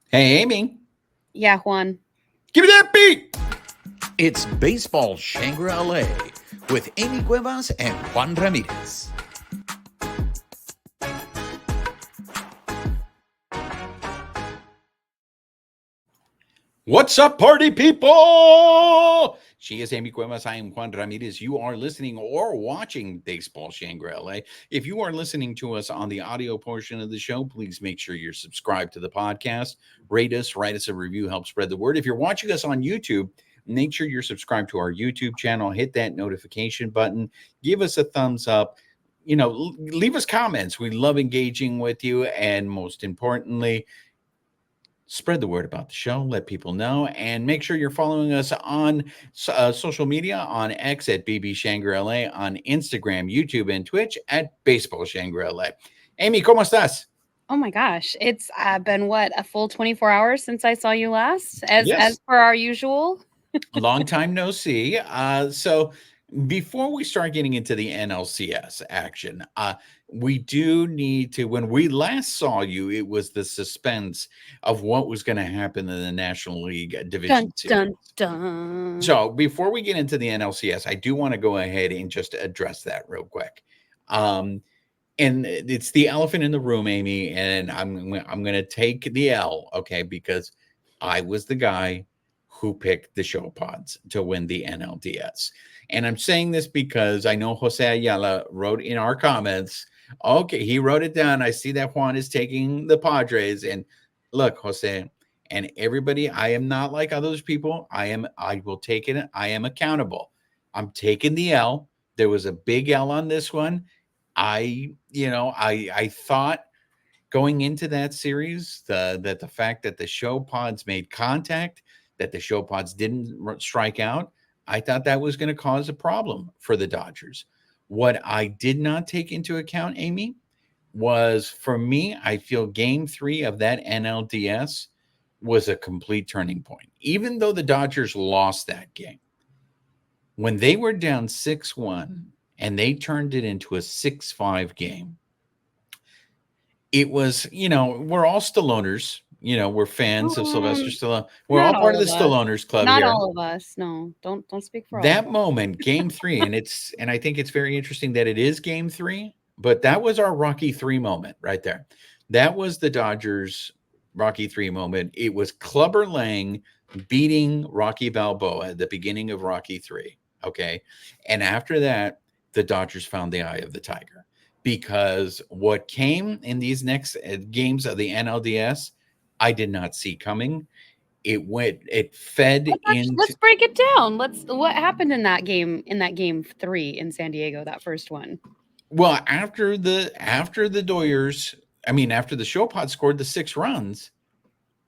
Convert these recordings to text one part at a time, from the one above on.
Hey, Amie, Yeah, Juan. give me that beat. It's Baseball Shangri-La with Amie Cuevas and Juan Ramirez. What's up, party people? She is Amie Cuevas. I am Juan Ramirez. You are listening or watching Baseball Shangri-La. If you are listening to us on the audio portion of the show, please make sure you're subscribed to the podcast. Rate us, write us a review, help spread the word. If you're watching us on YouTube, make sure you're subscribed to our YouTube channel. Hit that notification button. Give us a thumbs up. Leave us comments. We love engaging with you. And most importantly, spread the word about the show, let people know, and make sure you're following us on social media on X at BB Shangri-La, on Instagram, YouTube, and Twitch at Baseball Shangri-La. Amie, ¿cómo estás? Oh my gosh, it's been what, a full 24 hours since I saw you last, as Yes, per our usual. long time no see. So before we start getting into the NLCS action, we do need to. When we last saw you, it was the suspense of what was going to happen in the National League Dun Division Series. dun dun. So before we get into the NLCS, I do want to go ahead and just address that real quick. Um, and it's the elephant in the room, Amie, and I'm going to take the L, okay, because I was the guy who picked the show pods to win the NLDS. And I'm saying this because I know Jose Ayala wrote in our comments, okay, he wrote it down. I see that Juan is taking the Padres. And look, Jose, and everybody, I am not like others people. I will take it. I am accountable. I'm taking the L. There was a big L on this one. I thought going into that series, that the fact that the show pods made contact, that the show pods didn't strike out, I thought that was going to cause a problem for the Dodgers. What I did not take into account, Amie, was for me, I feel game 3 of that NLDS was a complete turning point. Even though the Dodgers lost that game, when they were down 6-1 and they turned it into a 6-5 game, it was, we're all Stalloner's. We're fans of Sylvester Um, Stallone. We're all Not part of all the of us. Stalloner's club Not here. all of us. No, don't speak for all of That us. moment, game 3, and I think it's very interesting that it is game 3, but that was our Rocky 3 moment right there. That was the Dodgers Rocky 3 moment. It was Clubber Lang beating Rocky Balboa at the beginning of Rocky 3. Okay. And after that, the Dodgers found the eye of the tiger, because what came in these next games of the NLDS, I did not see coming. It fed into. Let's break it down. What happened in that game, game 3 in San Diego, that first one. Well, after the Doyers, I mean, after the Showpot scored the 6 runs,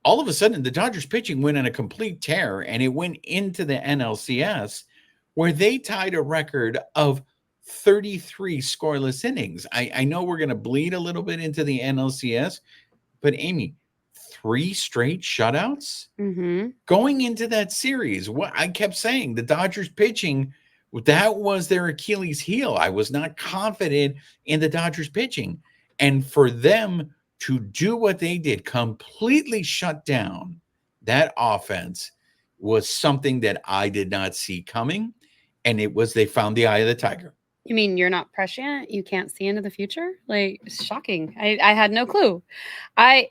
all of a sudden the Dodgers pitching went on a complete tear, and it went into the NLCS, where they tied a record of 33 scoreless innings. I know we're going to bleed a little bit into the NLCS, but Amie, 3 straight shutouts Mhm. going into that series. What I kept saying, the Dodgers pitching, that was their Achilles heel. I was not confident in the Dodgers pitching. And for them to do what they did, completely shut down that offense, was something that I did not see coming. And they found the eye of the tiger. You mean you're not prescient? You can't see into the future? Like, it's shocking. I had no clue.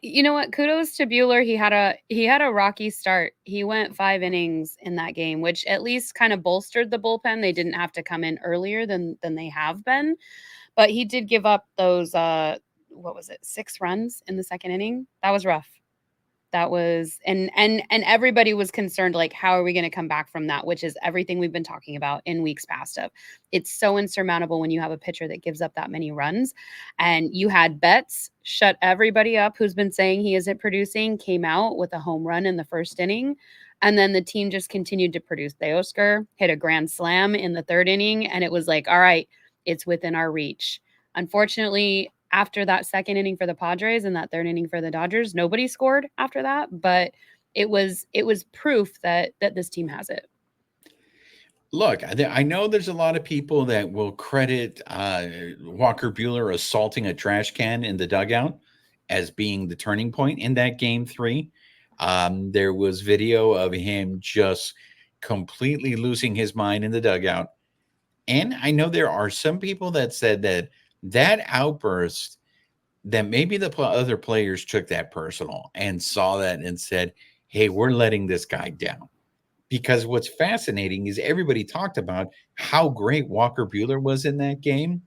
You know what? Kudos to Bueller. He had a rocky start. He went 5 innings in that game, which at least kind of bolstered the bullpen. They didn't have to come in earlier than they have been, but he did give up those what was it? 6 runs in the second inning. That was rough. That was and everybody was concerned, like, how are we going to come back from that, which is everything we've been talking about in weeks past. Of it's so insurmountable when you have a pitcher that gives up that many runs. And you had Betts shut everybody up who's been saying he isn't producing, came out with a home run in the first inning, and then the team just continued to produce. Oscar hit a grand slam in the third inning, and it was like, all right, it's within our reach. Unfortunately, after that second inning for the Padres and that third inning for the Dodgers, nobody scored after that, but it was proof that this team has it. Look, I know there's a lot of people that will credit Walker Bueller assaulting a trash can in the dugout as being the turning point in that game 3. There was video of him just completely losing his mind in the dugout. And I know there are some people that said that that outburst, that maybe the other players took that personal and saw that and said, hey, we're letting this guy down. Because what's fascinating is everybody talked about how great Walker Buehler was in that game,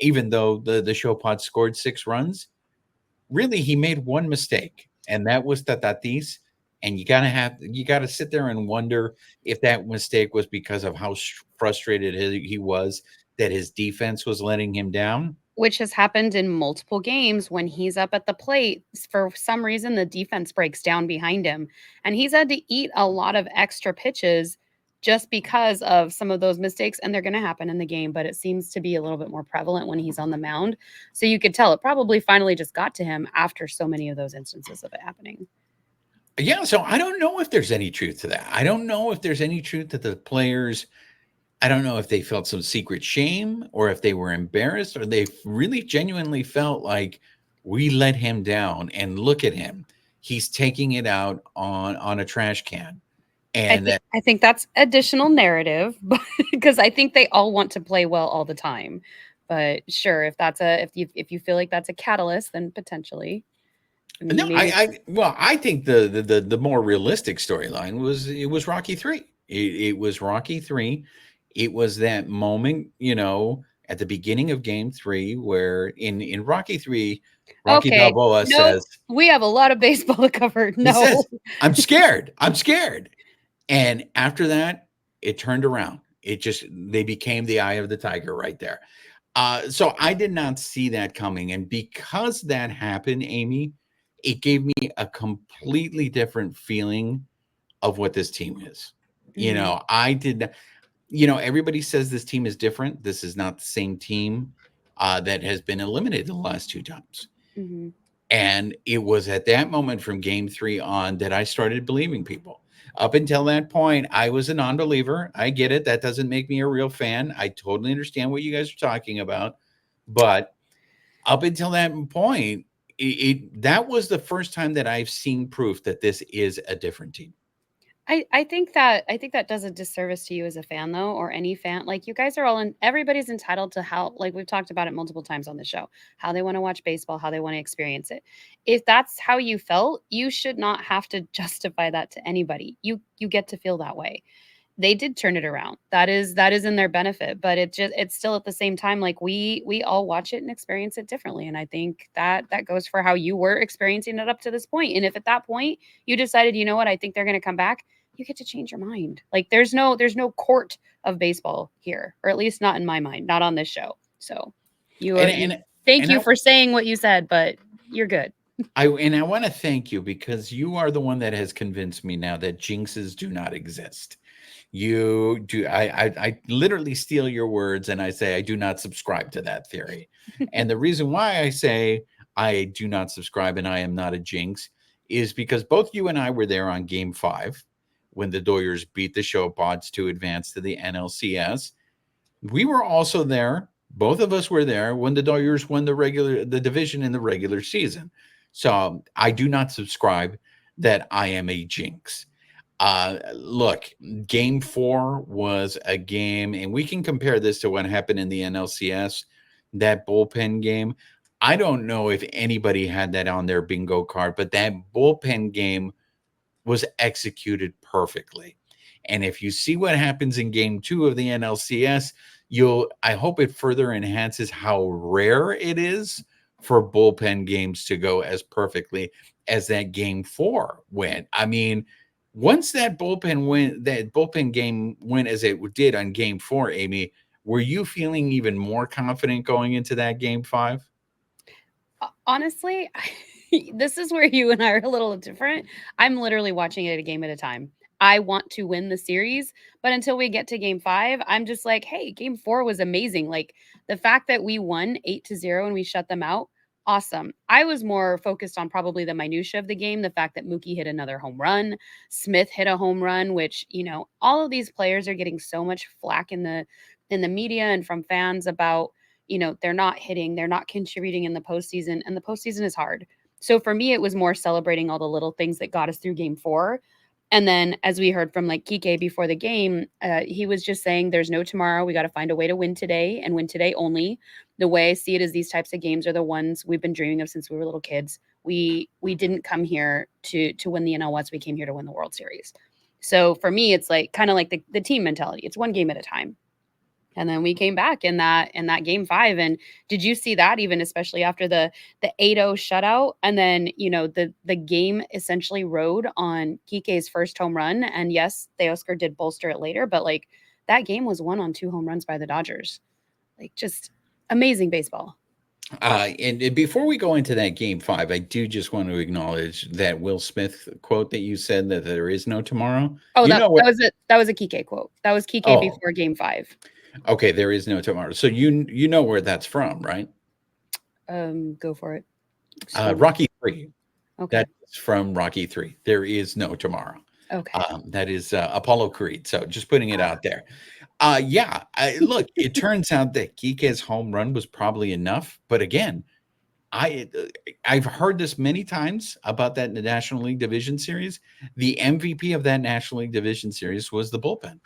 even though the show pod scored 6 runs. Really, he made one mistake, and that was Tatis. And you gotta sit there and wonder if that mistake was because of how frustrated he was that his defense was letting him down. Which has happened in multiple games when he's up at the plate. For some reason, the defense breaks down behind him, and he's had to eat a lot of extra pitches just because of some of those mistakes, and they're going to happen in the game, but it seems to be a little bit more prevalent when he's on the mound. So you could tell it probably finally just got to him after so many of those instances of it happening. Yeah, so I don't know if there's any truth to that. I don't know if there's any truth that the players, I don't know if they felt some secret shame or if they were embarrassed or they really genuinely felt like we let him down and look at him. He's taking it out on a trash can. And I think that's additional narrative, because I think they all want to play well all the time. But sure, if you feel like that's a catalyst, then potentially. no, I think the more realistic storyline was it was Rocky 3. It was Rocky 3. It was that moment, at the beginning of game 3 where in Rocky 3, Rocky Okay, Balboa no, says, we have a lot of baseball to cover. he No. says, I'm scared. I'm scared. And after that, it turned around. They became the eye of the tiger right there. So I did not see that coming. And because that happened, Amie, it gave me a completely different feeling of what this team is. Mhm. I did, everybody says this team is different. This is not the same team that has been eliminated the last 2 times. Mhm. And it was at that moment from game 3 on that I started believing people. Up until that point, I was a non-believer. I get it. That doesn't make me a real fan. I totally understand what you guys are talking about. But up until that point, that was the first time that I've seen proof that this is a different team. I think that does a disservice to you as a fan, though, or any fan. Like, you guys are everybody's entitled to how, like we've talked about it multiple times on the show, how they want to watch baseball, how they want to experience it. If that's how you felt, you should not have to justify that to anybody. You get to feel that way. They did turn it around. That is in their benefit, but it's still at the same time, like, we all watch it and experience it differently. And I think that goes for how you were experiencing it up to this point. And if at that point you decided, you know what, I think they're going to come back, you get to change your mind. Like, there's no court of baseball here, or at least not in my mind, not on this show. So thank And you for saying what you said, but you're good. I want to thank you because you are the one that has convinced me now that jinxes do not exist. You do. I literally steal your words and I say I do not subscribe to that theory. And the reason why I say I do not subscribe and I am not a jinx is because both you and I were there on game 5 when the Doyers beat the Show Pods to advance to the NLCS. We were also there. Both of us were there when the Doyers won the division in the regular season. So I do not subscribe that I am a jinx. Look, game 4 was a game, and we can compare this to what happened in the NLCS, that bullpen game. I don't know if anybody had that on their bingo card, but that bullpen game was executed perfectly. And if you see what happens in game 2 of the NLCS, I hope it further enhances how rare it is for bullpen games to go as perfectly as that game 4 went. I mean, once that bullpen game went as it did on game 4, Amie, were you feeling even more confident going into that game 5? Honestly, this is where you and I are a little different. I'm literally watching it a game at a time. I want to win the series, but until we get to game 5, I'm just like, hey, game 4 was amazing. Like, the fact that we won 8-0 and we shut them out, awesome. I was more focused on probably the minutia of the game, the fact that Mookie hit another home run, Smith hit a home run, which, all of these players are getting so much flack in the media and from fans about, they're not hitting, they're not contributing in the postseason, and the postseason is hard. So for me, it was more celebrating all the little things that got us through game 4. And then, as we heard from like Kike before the game, he was just saying there's no tomorrow. We got to find a way to win today and win today only. The way I see it is these types of games are the ones we've been dreaming of since we were little kids. We didn't come here to win the NL West. We came here to win the World Series. So for me, it's like kind of like the team mentality. It's one game at a time. And then we came back in that game 5. And did you see that even especially after the 8-0 shutout? And then, the game essentially rode on Kike's first home run. And yes, Teoscar did bolster it later, but like that game was won on 2 home runs by the Dodgers. Like just amazing baseball. And before we go into that game 5, I do just want to acknowledge that Will Smith quote that you said that there is no tomorrow. Oh, that was a Kike quote. That was Kike before game 5. Okay, there is no tomorrow. So you know where that's from, right? Go for it. Rocky 3. Okay. That's from Rocky 3. There is no tomorrow. Okay. That is Apollo Creed. So just putting it out there. Look, it turns out that Kike's home run was probably enough. But again, I've heard this many times about that in the National League Division Series. The MVP of that National League Division Series was the bullpen.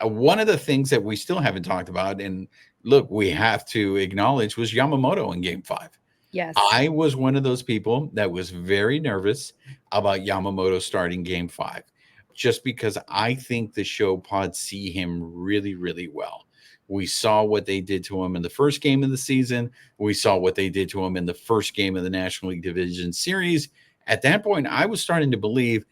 One of the things that we still haven't talked about, and look, we have to acknowledge, was Yamamoto in game 5. Yes. I was one of those people that was very nervous about Yamamoto starting game 5, just because I think the show pods see him really, really well. We saw what they did to him in the first game of the season. We saw what they did to him in the first game of the National League Division Series. At that point, I was starting to believe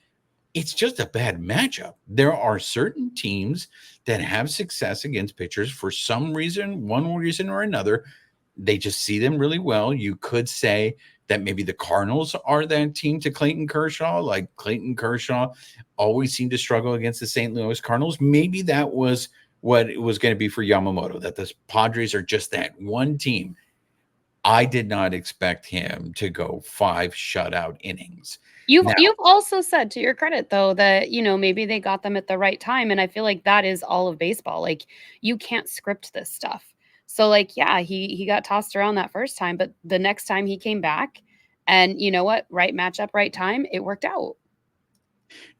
it's just a bad matchup. There are certain teams that have success against pitchers for some reason, one reason or another. They just see them really well. You could say that maybe the Cardinals are that team to Clayton Kershaw. Like Clayton Kershaw always seemed to struggle against the St. Louis Cardinals. Maybe that was what it was going to be for Yamamoto, that the Padres are just that one team. I did not expect him to go 5 shutout innings. You've also said, to your credit, though, that, maybe they got them at the right time. And I feel like that is all of baseball. Like, you can't script this stuff. So, like, yeah, he got tossed around that first time, but the next time he came back and you know what? Right matchup, right time, it worked out.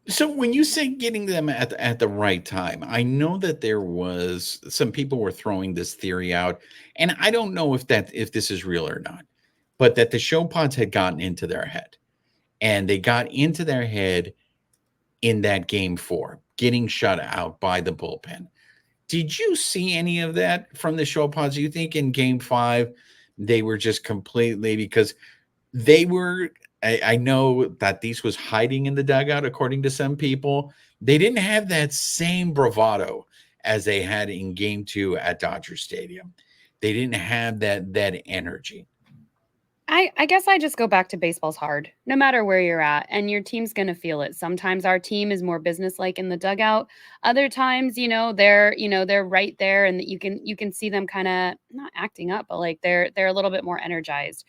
So when you say getting them at the right time, I know that there was some people were throwing this theory out, and I don't know if this is real or not, but that the show pods had gotten into their head. And they got into their head in that game 4, getting shut out by the bullpen. Did you see any of that from the show pods? You think in game 5, they were just completely, because they were, I know that these was hiding in the dugout, according to some people. They didn't have that same bravado as they had in game 2 at Dodger Stadium. They didn't have that energy. I guess I just go back to baseball's hard, no matter where you're at, and your team's going to feel it. Sometimes our team is more businesslike in the dugout. Other times, they're right there, and you can see them kind of not acting up, but like they're a little bit more energized.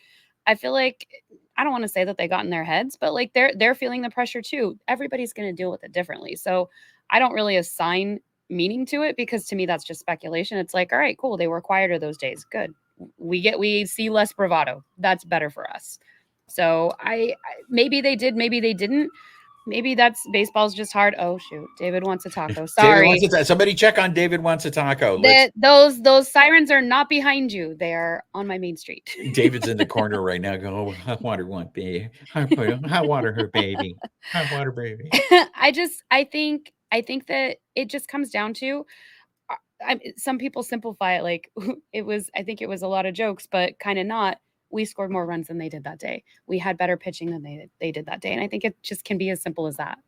I feel like, I don't want to say that they got in their heads, but like they're feeling the pressure too. Everybody's going to deal with it differently. So I don't really assign meaning to it, because to me that's just speculation. It's like, all right, cool, they were quieter those days. Good. We see less bravado. That's better for us. So I maybe they did, maybe they didn't. Maybe that's baseball's just hard. Oh shoot, David wants a taco. Sorry. Somebody check on David wants a taco. Those sirens are not behind you. They are on my main street. David's in the corner right now going, oh, hot water one, baby. Hot water her baby. Hot water baby. I think that it just comes down to, some people simplify it like I think it was a lot of jokes, but kind of not. We scored more runs than they did that day. We had better pitching than they did that day. And I think it just can be as simple as that.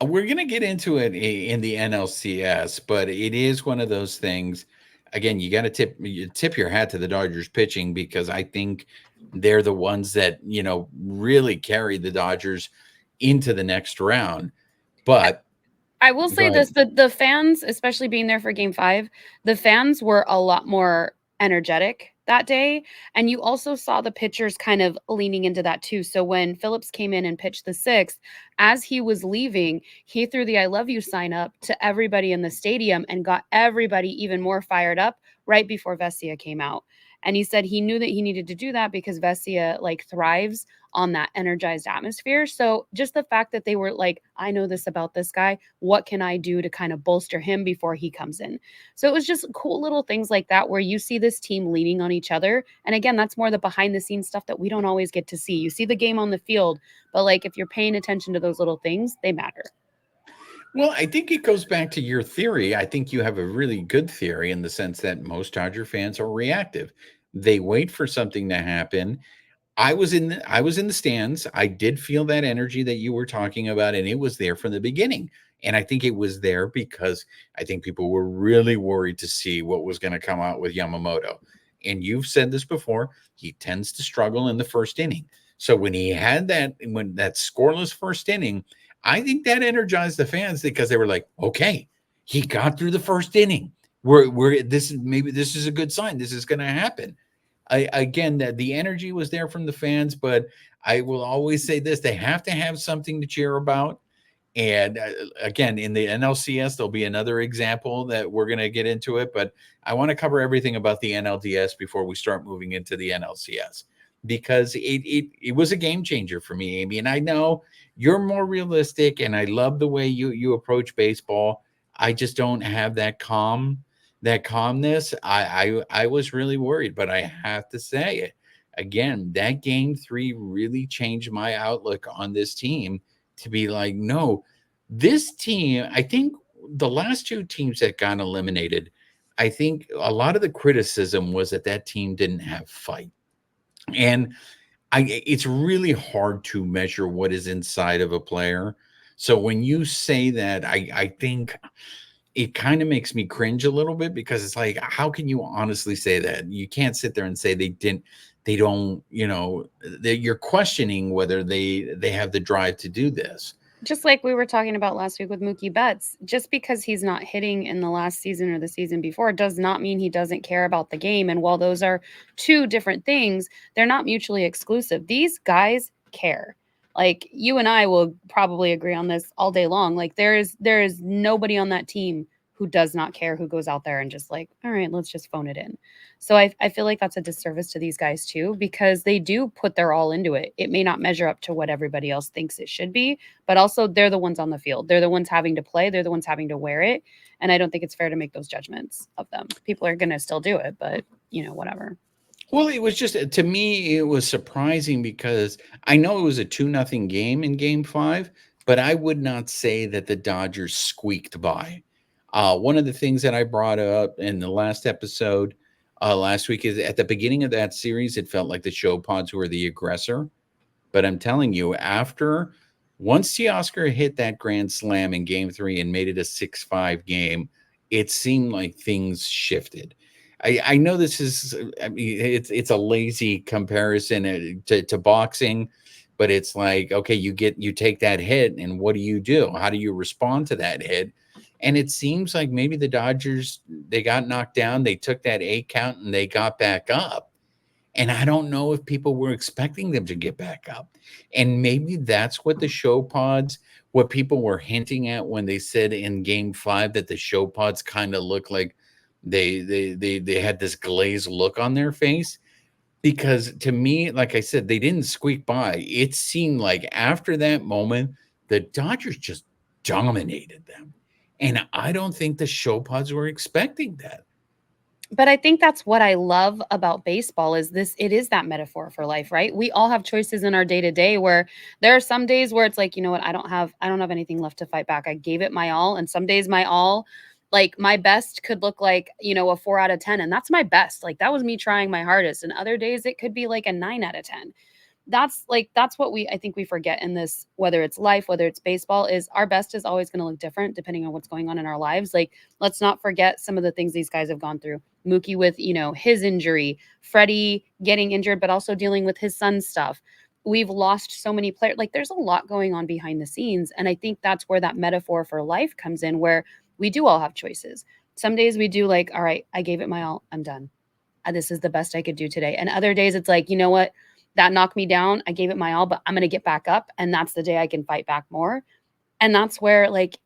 We're going to get into it in the NLCS, but it is one of those things. Again, you got to tip your hat to the Dodgers pitching, because I think they're the ones that, really carry the Dodgers into the next round. But I will say this, the fans, especially being there for game 5, the fans were a lot more energetic that day. And you also saw the pitchers kind of leaning into that too. So when Phillips came in and pitched the 6th, as he was leaving, he threw the I love you sign up to everybody in the stadium and got everybody even more fired up right before Vesia came out. And he said he knew that he needed to do that because Vesia like thrives on that energized atmosphere. So just the fact that they were like, I know this about this guy. What can I do to kind of bolster him before he comes in? So it was just cool little things like that where you see this team leaning on each other. And again, that's more the behind the scenes stuff that we don't always get to see. You see the game on the field, but like if you're paying attention to those little things, they matter. Well, I think it goes back to your theory. I think you have a really good theory in the sense that most Dodger fans are reactive. They wait for something to happen. I was in the stands. I did feel that energy that you were talking about, and it was there from the beginning. And I think it was there because I think people were really worried to see what was going to come out with Yamamoto. And you've said this before, he tends to struggle in the first inning. So when that scoreless first inning, I think that energized the fans because they were like, okay, he got through the first inning. This is a good sign. This is going to happen. Again, that the energy was there from the fans, but I will always say this: they have to have something to cheer about. And again, in the NLCS, there'll be another example that we're going to get into it. But I want to cover everything about the NLDS before we start moving into the NLCS because it was a game changer for me, Amie. And I know you're more realistic, and I love the way you approach baseball. I just don't have that calmness. I was really worried, but I have to say it again. That game 3 really changed my outlook on this team to be like, no, this team. I think the last 2 teams that got eliminated, I think a lot of the criticism was that team didn't have fight, and it's really hard to measure what is inside of a player. So when you say that, I think it kind of makes me cringe a little bit because it's like, how can you honestly say that? You can't sit there and say they don't, you're questioning whether they have the drive to do this. Just like we were talking about last week with Mookie Betts, just because he's not hitting in the last season or the season before does not mean he doesn't care about the game. And while those are 2 different things, they're not mutually exclusive. These guys care. Like you and I will probably agree on this all day long. Like there is nobody on that team who does not care, who goes out there and just like, all right, let's just phone it in. So I feel like that's a disservice to these guys too, because they do put their all into it. It may not measure up to what everybody else thinks it should be, but also they're the ones on the field. They're the ones having to play. They're the ones having to wear it. And I don't think it's fair to make those judgments of them. People are going to still do it, but whatever. Well, it was just, to me, it was surprising because I know it was a 2-0 game in game 5, but I would not say that the Dodgers squeaked by. One of the things that I brought up in the last episode last week is at the beginning of that series, it felt like the show pods were the aggressor. But I'm telling you, once Teoscar hit that grand slam in game 3 and made it a 6-5 game, it seemed like things shifted. I know this is, I mean, it's a lazy comparison to boxing, but it's like, okay, you take that hit, and what do? How do you respond to that hit? And it seems like maybe the Dodgers, they got knocked down, they took that 8 count, and they got back up. And I don't know if people were expecting them to get back up. And maybe that's what the show pods, what people were hinting at when they said in game 5 that the show pods kind of look like they had this glazed look on their face. Because to me, like I said, they didn't squeak by. It seemed like after that moment, the Dodgers just dominated them. And I don't think the show pods were expecting that. But I think that's what I love about baseball is it is that metaphor for life, right? We all have choices in our day-to-day where there are some days where it's like, you know what, I don't have anything left to fight back. I gave it my all. And some days my all, like my best could look like, a 4 out of 10. And that's my best. Like that was me trying my hardest. And other days it could be like a 9 out of 10. That's what I think we forget in this, whether it's life, whether it's baseball, is our best is always going to look different depending on what's going on in our lives. Like, let's not forget some of the things these guys have gone through. Mookie with, his injury, Freddie getting injured, but also dealing with his son's stuff. We've lost so many players. Like there's a lot going on behind the scenes. And I think that's where that metaphor for life comes in, where we do all have choices. Some days we do like, all right, I gave it my all. I'm done. This is the best I could do today. And other days it's like, you know what? That knocked me down. I gave it my all, but I'm going to get back up. And that's the day I can fight back more. And that's where like,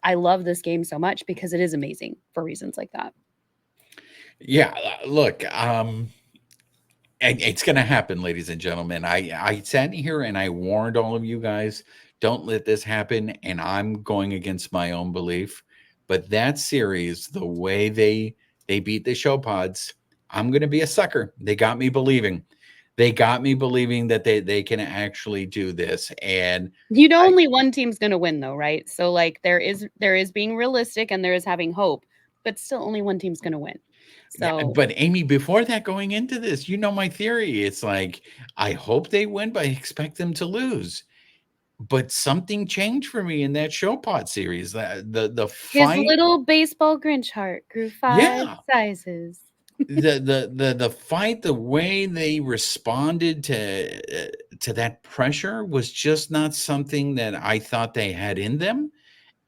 I love this game so much because it is amazing for reasons like that. Yeah, look, it's going to happen, ladies and gentlemen. I sat here and I warned all of you guys, don't let this happen. And I'm going against my own belief. But that series, the way they beat the show pods, I'm going to be a sucker. They got me believing. They got me believing that they can actually do this. And You know, I, only one team's gonna win though, right? So like there is being realistic and there is having hope, but still only one team's gonna win. yeah, So but Amy, before that, going into this, you know my theory. It's like I hope they win, but I expect them to lose. But something changed for me in that show pod series. That the his fight, little baseball Grinch heart grew 5 yeah, sizes. the fight, the way they responded to that pressure was just not something that I thought they had in them.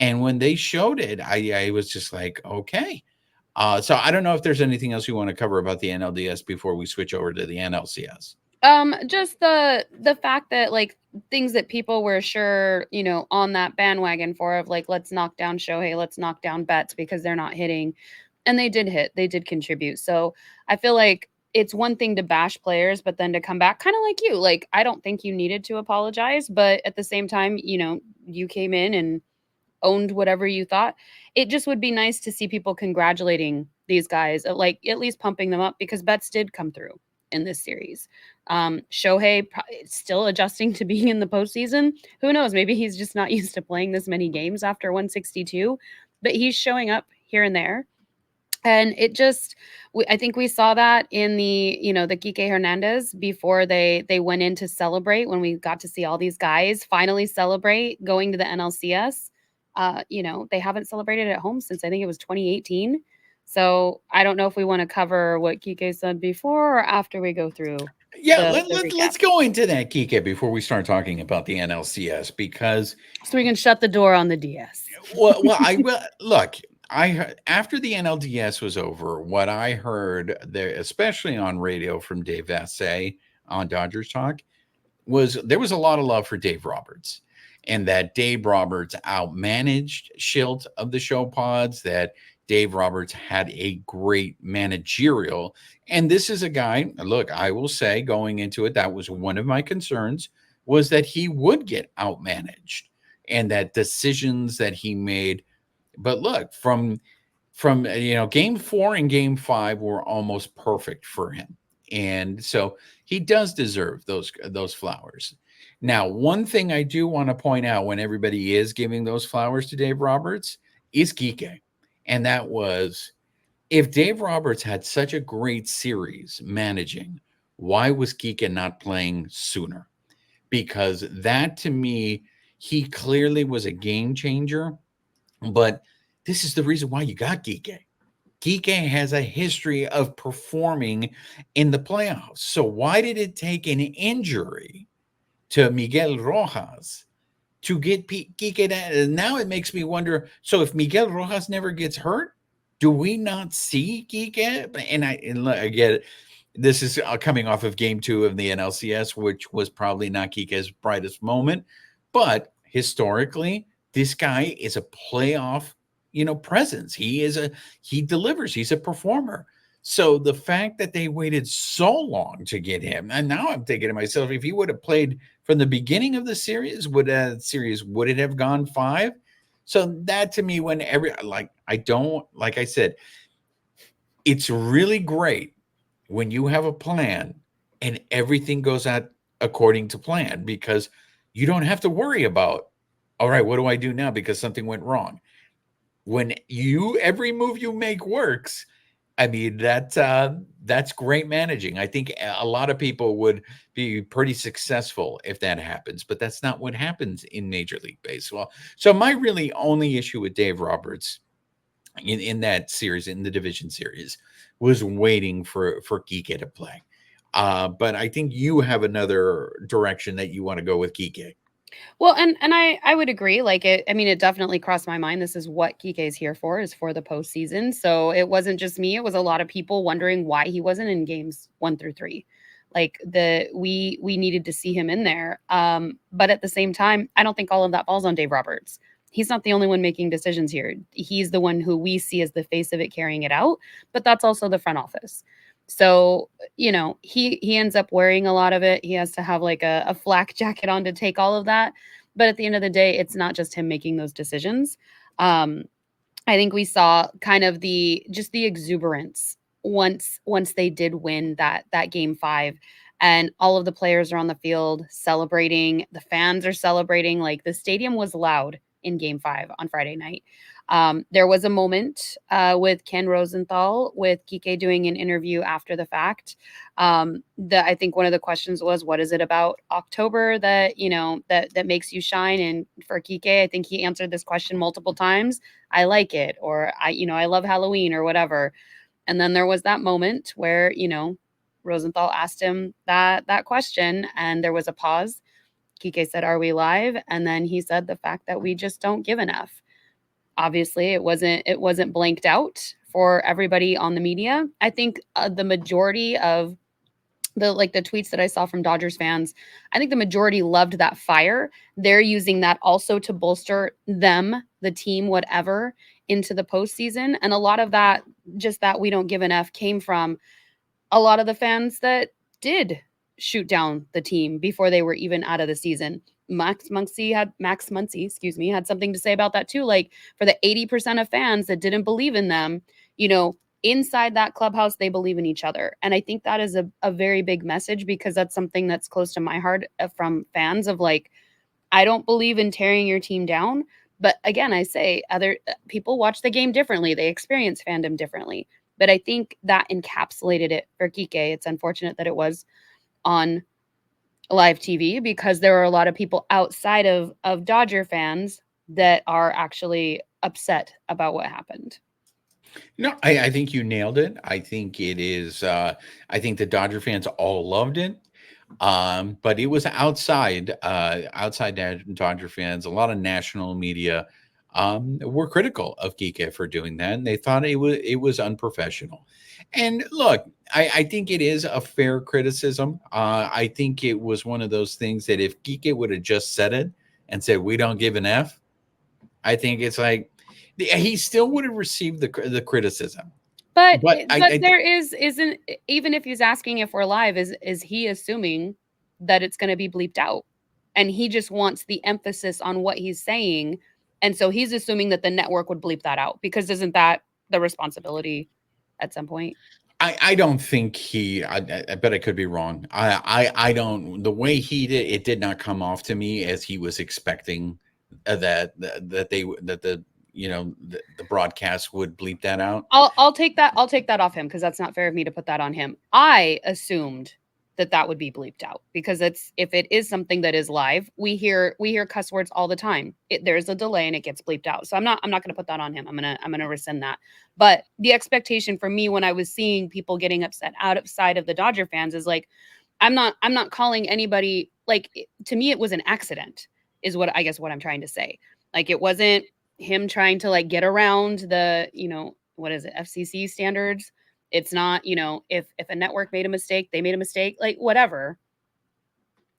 And when they showed it, I was just like, okay. So I don't know if there's anything else you want to cover about the NLDS before we switch over to the NLCS. Just the fact that like things that people were sure, on that bandwagon for of like let's knock down Shohei, let's knock down Betts because they're not hitting. And they did hit, they did contribute. So I feel like it's one thing to bash players, but then to come back kind of like you. Like I don't think you needed to apologize, but at the same time, you came in and owned whatever you thought. It just would be nice to see people congratulating these guys, like at least pumping them up because Betts did come through in this series. Shohei still adjusting to being in the postseason. Who knows? Maybe he's just not used to playing this many games after 162, but he's showing up here and there. And it just, I think we saw that in the Kike Hernandez before they went in to celebrate when we got to see all these guys finally celebrate going to the NLCS. They haven't celebrated at home since I think it was 2018. So I don't know if we want to cover what Kike said before or after we go through Yeah, the recap. let's go into that, Kike, before we start talking about the NLCS because So we can shut the door on the DS. I will look. After the NLDS was over, what I heard there, especially on radio from Dave Vassay on Dodgers Talk, was there was a lot of love for Dave Roberts, and that Dave Roberts outmanaged Schilt of the show pods. That Dave Roberts had a great managerial, and this is a guy. Look, I will say, going into it, that was one of my concerns was that he would get outmanaged, and that decisions that he made. But look, from game 4 and game 5 were almost perfect for him, and so he does deserve those flowers. Now, one thing I do want to point out when everybody is giving those flowers to Dave Roberts is Kike, and that was, if Dave Roberts had such a great series managing, why was Kike not playing sooner? Because that, to me, he clearly was a game changer. But this is the reason why you got Kike. Kike has a history of performing in the playoffs. So why did it take an injury to Miguel Rojas to get Kike down? Now it makes me wonder. So if Miguel Rojas never gets hurt, do we not see Kike? And I get it. This is coming off of game 2 of the NLCS, which was probably not Kike's brightest moment. But historically, this guy is a playoff presence. He delivers. He's a performer. So the fact that they waited so long to get him, and now I'm thinking to myself, if he would have played from the beginning of the series, would it have gone 5? So that, to me, when like I said, it's really great when you have a plan and everything goes out according to plan, because you don't have to worry about, all right, what do I do now because something went wrong? When every move you make works, I mean, that's great managing. I think a lot of people would be pretty successful if that happens, but that's not what happens in Major League Baseball. So my really only issue with Dave Roberts in that series, in the division series, was waiting for Kike to play. But I think you have another direction that you want to go with Kike. Well, and I would agree. Like it, I mean, it definitely crossed my mind. This is what Kike is here for, is for the postseason. So it wasn't just me; it was a lot of people wondering why he wasn't in games 1 through 3. Like we needed to see him in there. But at the same time, I don't think all of that falls on Dave Roberts. he's not the only one making decisions here. He's the one who we see as the face of it carrying it out, but that's also the front office. So, he ends up wearing a lot of it. He has to have like a flak jacket on to take all of that. But at the end of the day, it's not just him making those decisions. I think we saw kind of the exuberance once they did win that game 5, and all of the players are on the field celebrating. The fans are celebrating. Like, the stadium was loud in game 5 on Friday night. There was a moment with Ken Rosenthal with Kike doing an interview after the fact. I think one of the questions was, what is it about October that, that makes you shine? And for Kike, I think he answered this question multiple times. I like it, or I love Halloween, or whatever. And then there was that moment where, Rosenthal asked him that question, and there was a pause. Kike said, "Are we live?" And then he said the fact that we just don't give enough. Obviously, it wasn't blanked out for everybody on the media. I think the majority of the tweets that I saw from Dodgers fans, I think the majority loved that fire. They're using that also to bolster them, the team, whatever, into the postseason. And a lot of that, just that we don't give enough, came from a lot of the fans that did shoot down the team before they were even out of the season. Max Muncy, had something to say about that too. Like, for the 80% of fans that didn't believe in them, inside that clubhouse, they believe in each other. And I think that is a very big message, because that's something that's close to my heart from fans of, like, I don't believe in tearing your team down. But again, I say other people watch the game differently. They experience fandom differently. But I think that encapsulated it for Kike. It's unfortunate that it was on live TV, because there are a lot of people outside of Dodger fans that are actually upset about what happened. No, I think you nailed it. I think it is. I think the Dodger fans all loved it. But it was outside Dodger fans. A lot of national media were critical of Kike for doing that, and they thought it was unprofessional. And look, I think it is a fair criticism. I think it was one of those things that if Kike would have just said it and said, "We don't give an F," I think it's like he still would have received the criticism. But there isn't, even if he's asking if we're live, is he assuming that it's going to be bleeped out? And he just wants the emphasis on what he's saying. And so he's assuming that the network would bleep that out, because isn't that the responsibility at some point? I don't think I bet I could be wrong. I don't, the way he did it did not come off to me as he was expecting that the broadcast would bleep that out. I'll take that off him, because that's not fair of me to put that on him. I assumed that would be bleeped out, because if it is something that is live, we hear cuss words all the time. There's a delay and it gets bleeped out. So I'm not going to put that on him. I'm going to rescind that. But the expectation for me when I was seeing people getting upset outside of the Dodger fans is like, I'm not calling anybody, like, to me it was an accident, is what I'm trying to say. Like, it wasn't him trying to, like, get around the, what is it, FCC standards. It's not, if a network made a mistake, they made a mistake, like, whatever.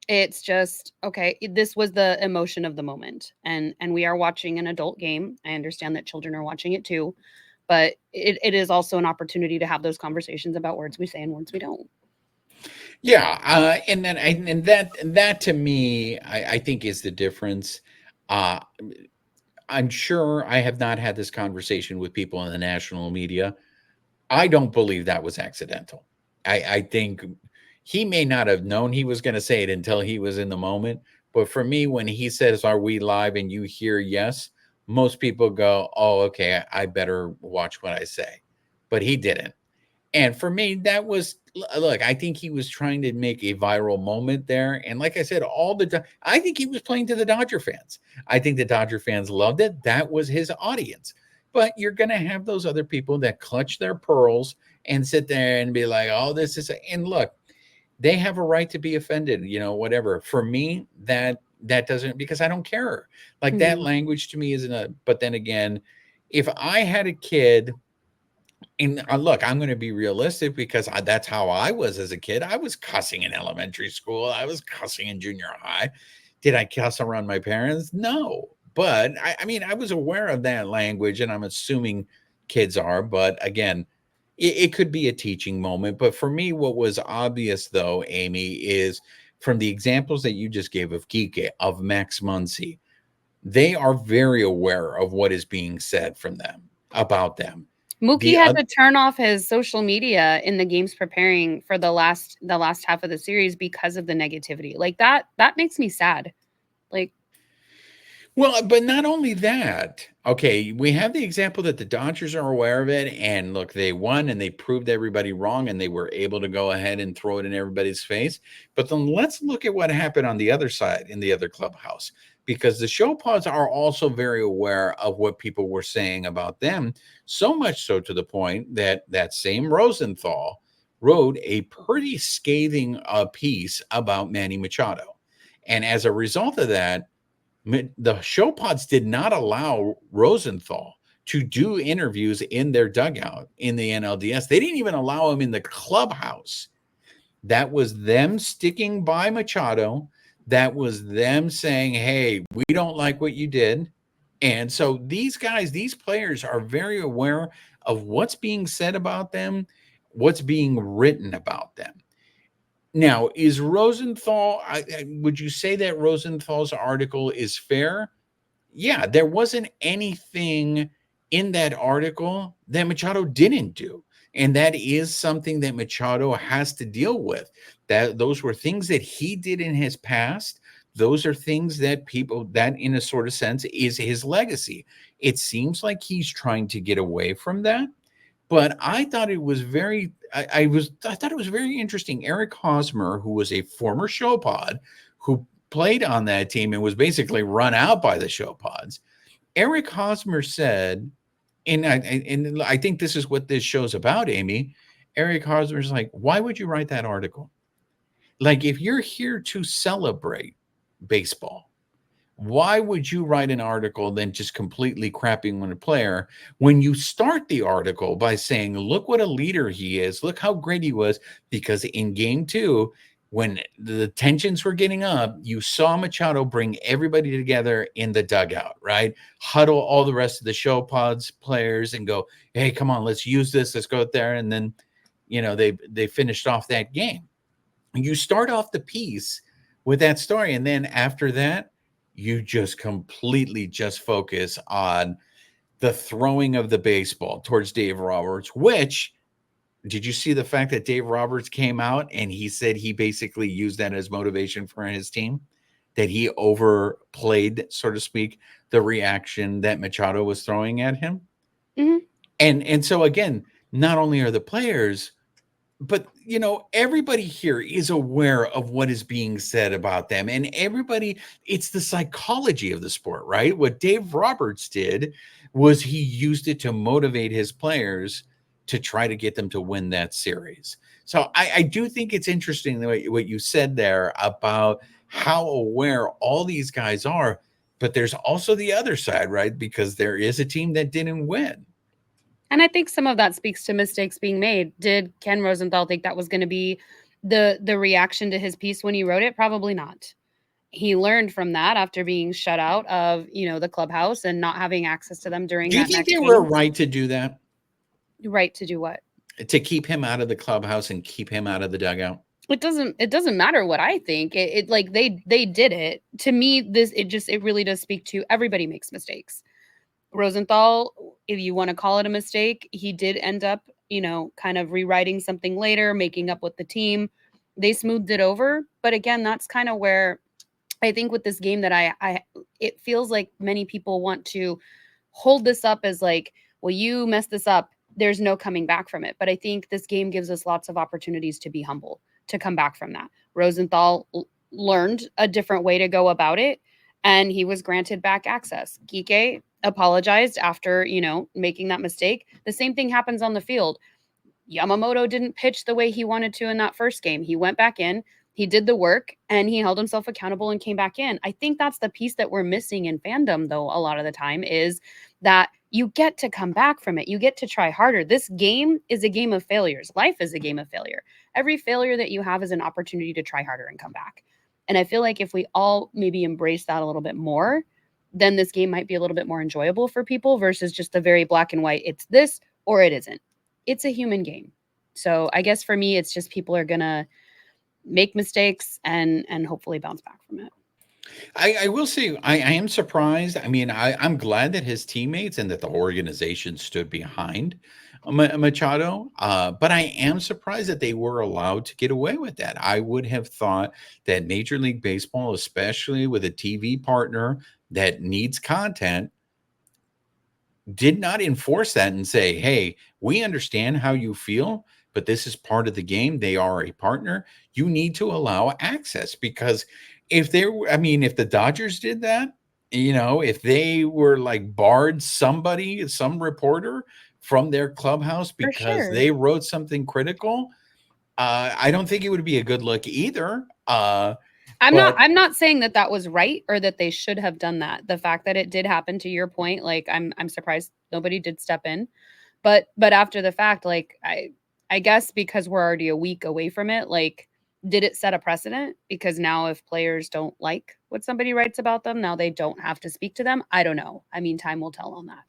It's just, okay, this was the emotion of the moment. And we are watching an adult game. I understand that children are watching it too, but it is also an opportunity to have those conversations about words we say and words we don't. Yeah. And that to me, I think is the difference. I'm sure I have not had this conversation with people in the national media. I don't believe that was accidental. I think he may not have known he was going to say it until he was in the moment. But for me, when he says, "Are we live?" and you hear yes, most people go, "Oh, okay, I better watch what I say." But he didn't. And for me, that was, look, I think he was trying to make a viral moment there. And like I said, all the time, I think he was playing to the Dodger fans. I think the Dodger fans loved it. That was his audience. But you're going to have those other people that clutch their pearls and sit there and be like, "Oh, this is," and look, they have a right to be offended, whatever. For me, that doesn't, because I don't care. Like, that language to me isn't but then again, if I had a kid, and look, I'm going to be realistic, because that's how I was as a kid. I was cussing in elementary school. I was cussing in junior high. Did I cuss around my parents? No. But I mean, I was aware of that language, and I'm assuming kids are. But again, it could be a teaching moment. But for me, what was obvious, though, Amie, is from the examples that you just gave of Kike, of Max Muncy, they are very aware of what is being said from them about them. Mookie The had to turn off his social media in the games preparing for the last half of the series because of the negativity. Like that makes me sad. Like, well, but not only that. Okay, we have the example that the Dodgers are aware of it, and look, they won and they proved everybody wrong, and they were able to go ahead and throw it in everybody's face. But then let's look at what happened on the other side in the other clubhouse, because the show pods are also very aware of what people were saying about them, so much so to the point that that same Rosenthal wrote a pretty scathing piece about Manny Machado. And as a result of that, the show pods did not allow Rosenthal to do interviews in their dugout in the NLDS. They didn't even allow him in the clubhouse. That was them sticking by Machado. That was them saying, hey, we don't like what you did. And so these guys, these players are very aware of what's being said about them, what's being written about them. Now, is Rosenthal, would you say that Rosenthal's article is fair? Yeah, there wasn't anything in that article that Machado didn't do. And that is something that Machado has to deal with. That those were things that he did in his past. Those are things that people, that in a sort of sense is his legacy. It seems like he's trying to get away from that. But I thought it was very, I thought it was very interesting. Eric Hosmer, who was a former show pod, who played on that team and was basically run out by the show pods. Eric Hosmer said, and I think this is what this show's about, Amie. Eric Hosmer's like, why would you write that article? Like, if you're here to celebrate baseball, why would you write an article then just completely crapping on a player when you start the article by saying, look what a leader he is, look how great he was? Because in game 2, when the tensions were getting up, you saw Machado bring everybody together in the dugout, right? Huddle all the rest of the show pods players and go, hey, come on, let's use this, let's go out there. And then, you know, they finished off that game. You start off the piece with that story, and then after that, you just completely just focus on the throwing of the baseball towards Dave Roberts, which, did you see the fact that Dave Roberts came out and he said he basically used that as motivation for his team, that he overplayed, so to speak, the reaction that Machado was throwing at him? mhm. And so again, not only are the players, but you know, everybody here is aware of what is being said about them, and everybody, it's the psychology of the sport, right? What Dave Roberts did was he used it to motivate his players to try to get them to win that series. So I do think it's interesting what you said there about how aware all these guys are, but there's also the other side, right? Because there is a team that didn't win. And I think some of that speaks to mistakes being made. Did Ken Rosenthal think that was going to be the reaction to his piece when he wrote it? Probably not. He learned from that after being shut out of, the clubhouse and not having access to them during Do you that think next they were game. right to do that? Right to do what? To keep him out of the clubhouse and keep him out of the dugout? It doesn't matter what I think. It like they did it. To me, it really does speak to everybody makes mistakes. Rosenthal, if you want to call it a mistake, he did end up, kind of rewriting something later, making up with the team. They smoothed it over. But again, that's kind of where I think with this game that it feels like many people want to hold this up as like, well, you messed this up. There's no coming back from it. But I think this game gives us lots of opportunities to be humble, to come back from that. Rosenthal learned a different way to go about it, and he was granted back access. Kike apologized after, making that mistake. The same thing happens on the field. Yamamoto didn't pitch the way he wanted to in that first game. He went back in, he did the work, and he held himself accountable and came back in. I think that's the piece that we're missing in fandom, though, a lot of the time, is that you get to come back from it. You get to try harder. This game is a game of failures. Life is a game of failure. Every failure that you have is an opportunity to try harder and come back. And I feel like if we all maybe embrace that a little bit more, then this game might be a little bit more enjoyable for people versus just the very black and white. It's this or it isn't. It's a human game. So I guess for me, it's just people are gonna make mistakes and hopefully bounce back from it. I will say I am surprised. I mean, I'm glad that his teammates and that the organization stood behind Machado, but I am surprised that they were allowed to get away with that. I would have thought that Major League Baseball, especially with a TV partner that needs content, did not enforce that and say, hey, we understand how you feel, but this is part of the game. They are a partner. You need to allow access, because if they were, I mean, if the Dodgers did that, if they were like barred somebody, some reporter from their clubhouse For because sure. they wrote something critical, I don't think it would be a good look either. I'm But not saying that that was right or that they should have done that. The fact that it did happen, to your point, like I'm surprised nobody did step in. But after the fact, like I guess because we're already a week away from it, like did it set a precedent? Because now if players don't like what somebody writes about them, now they don't have to speak to them. I don't know. I mean, time will tell on that.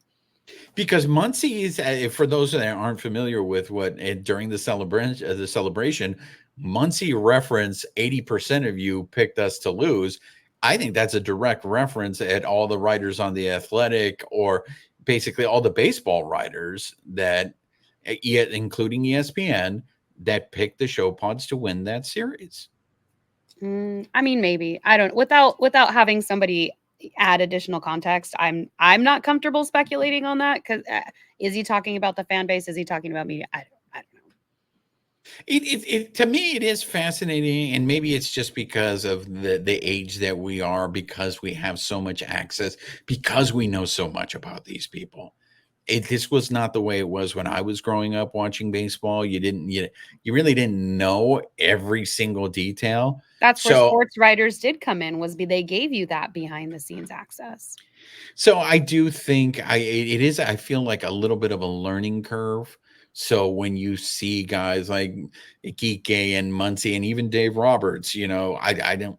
because Muncie is, for those that aren't familiar with what during the celebration, Muncie reference 80% of you picked us to lose. I think that's a direct reference at all the writers on The Athletic, or basically all the baseball writers that, including ESPN, that picked the show pods to win that series. I mean, maybe I don't without having somebody add additional context. I'm not comfortable speculating on that because is he talking about the fan base? Is he talking about media? I don't know. To me, it is fascinating, and maybe it's just because of the age that we are, because we have so much access, because we know so much about these people. This was not the way it was when I was growing up watching baseball. You really didn't know every single detail. That's where So sports writers did come in. They gave you that behind the scenes access. So I do think it is, I feel like, a little bit of a learning curve. So when you see guys like Kike and Muncie and even Dave Roberts, I don't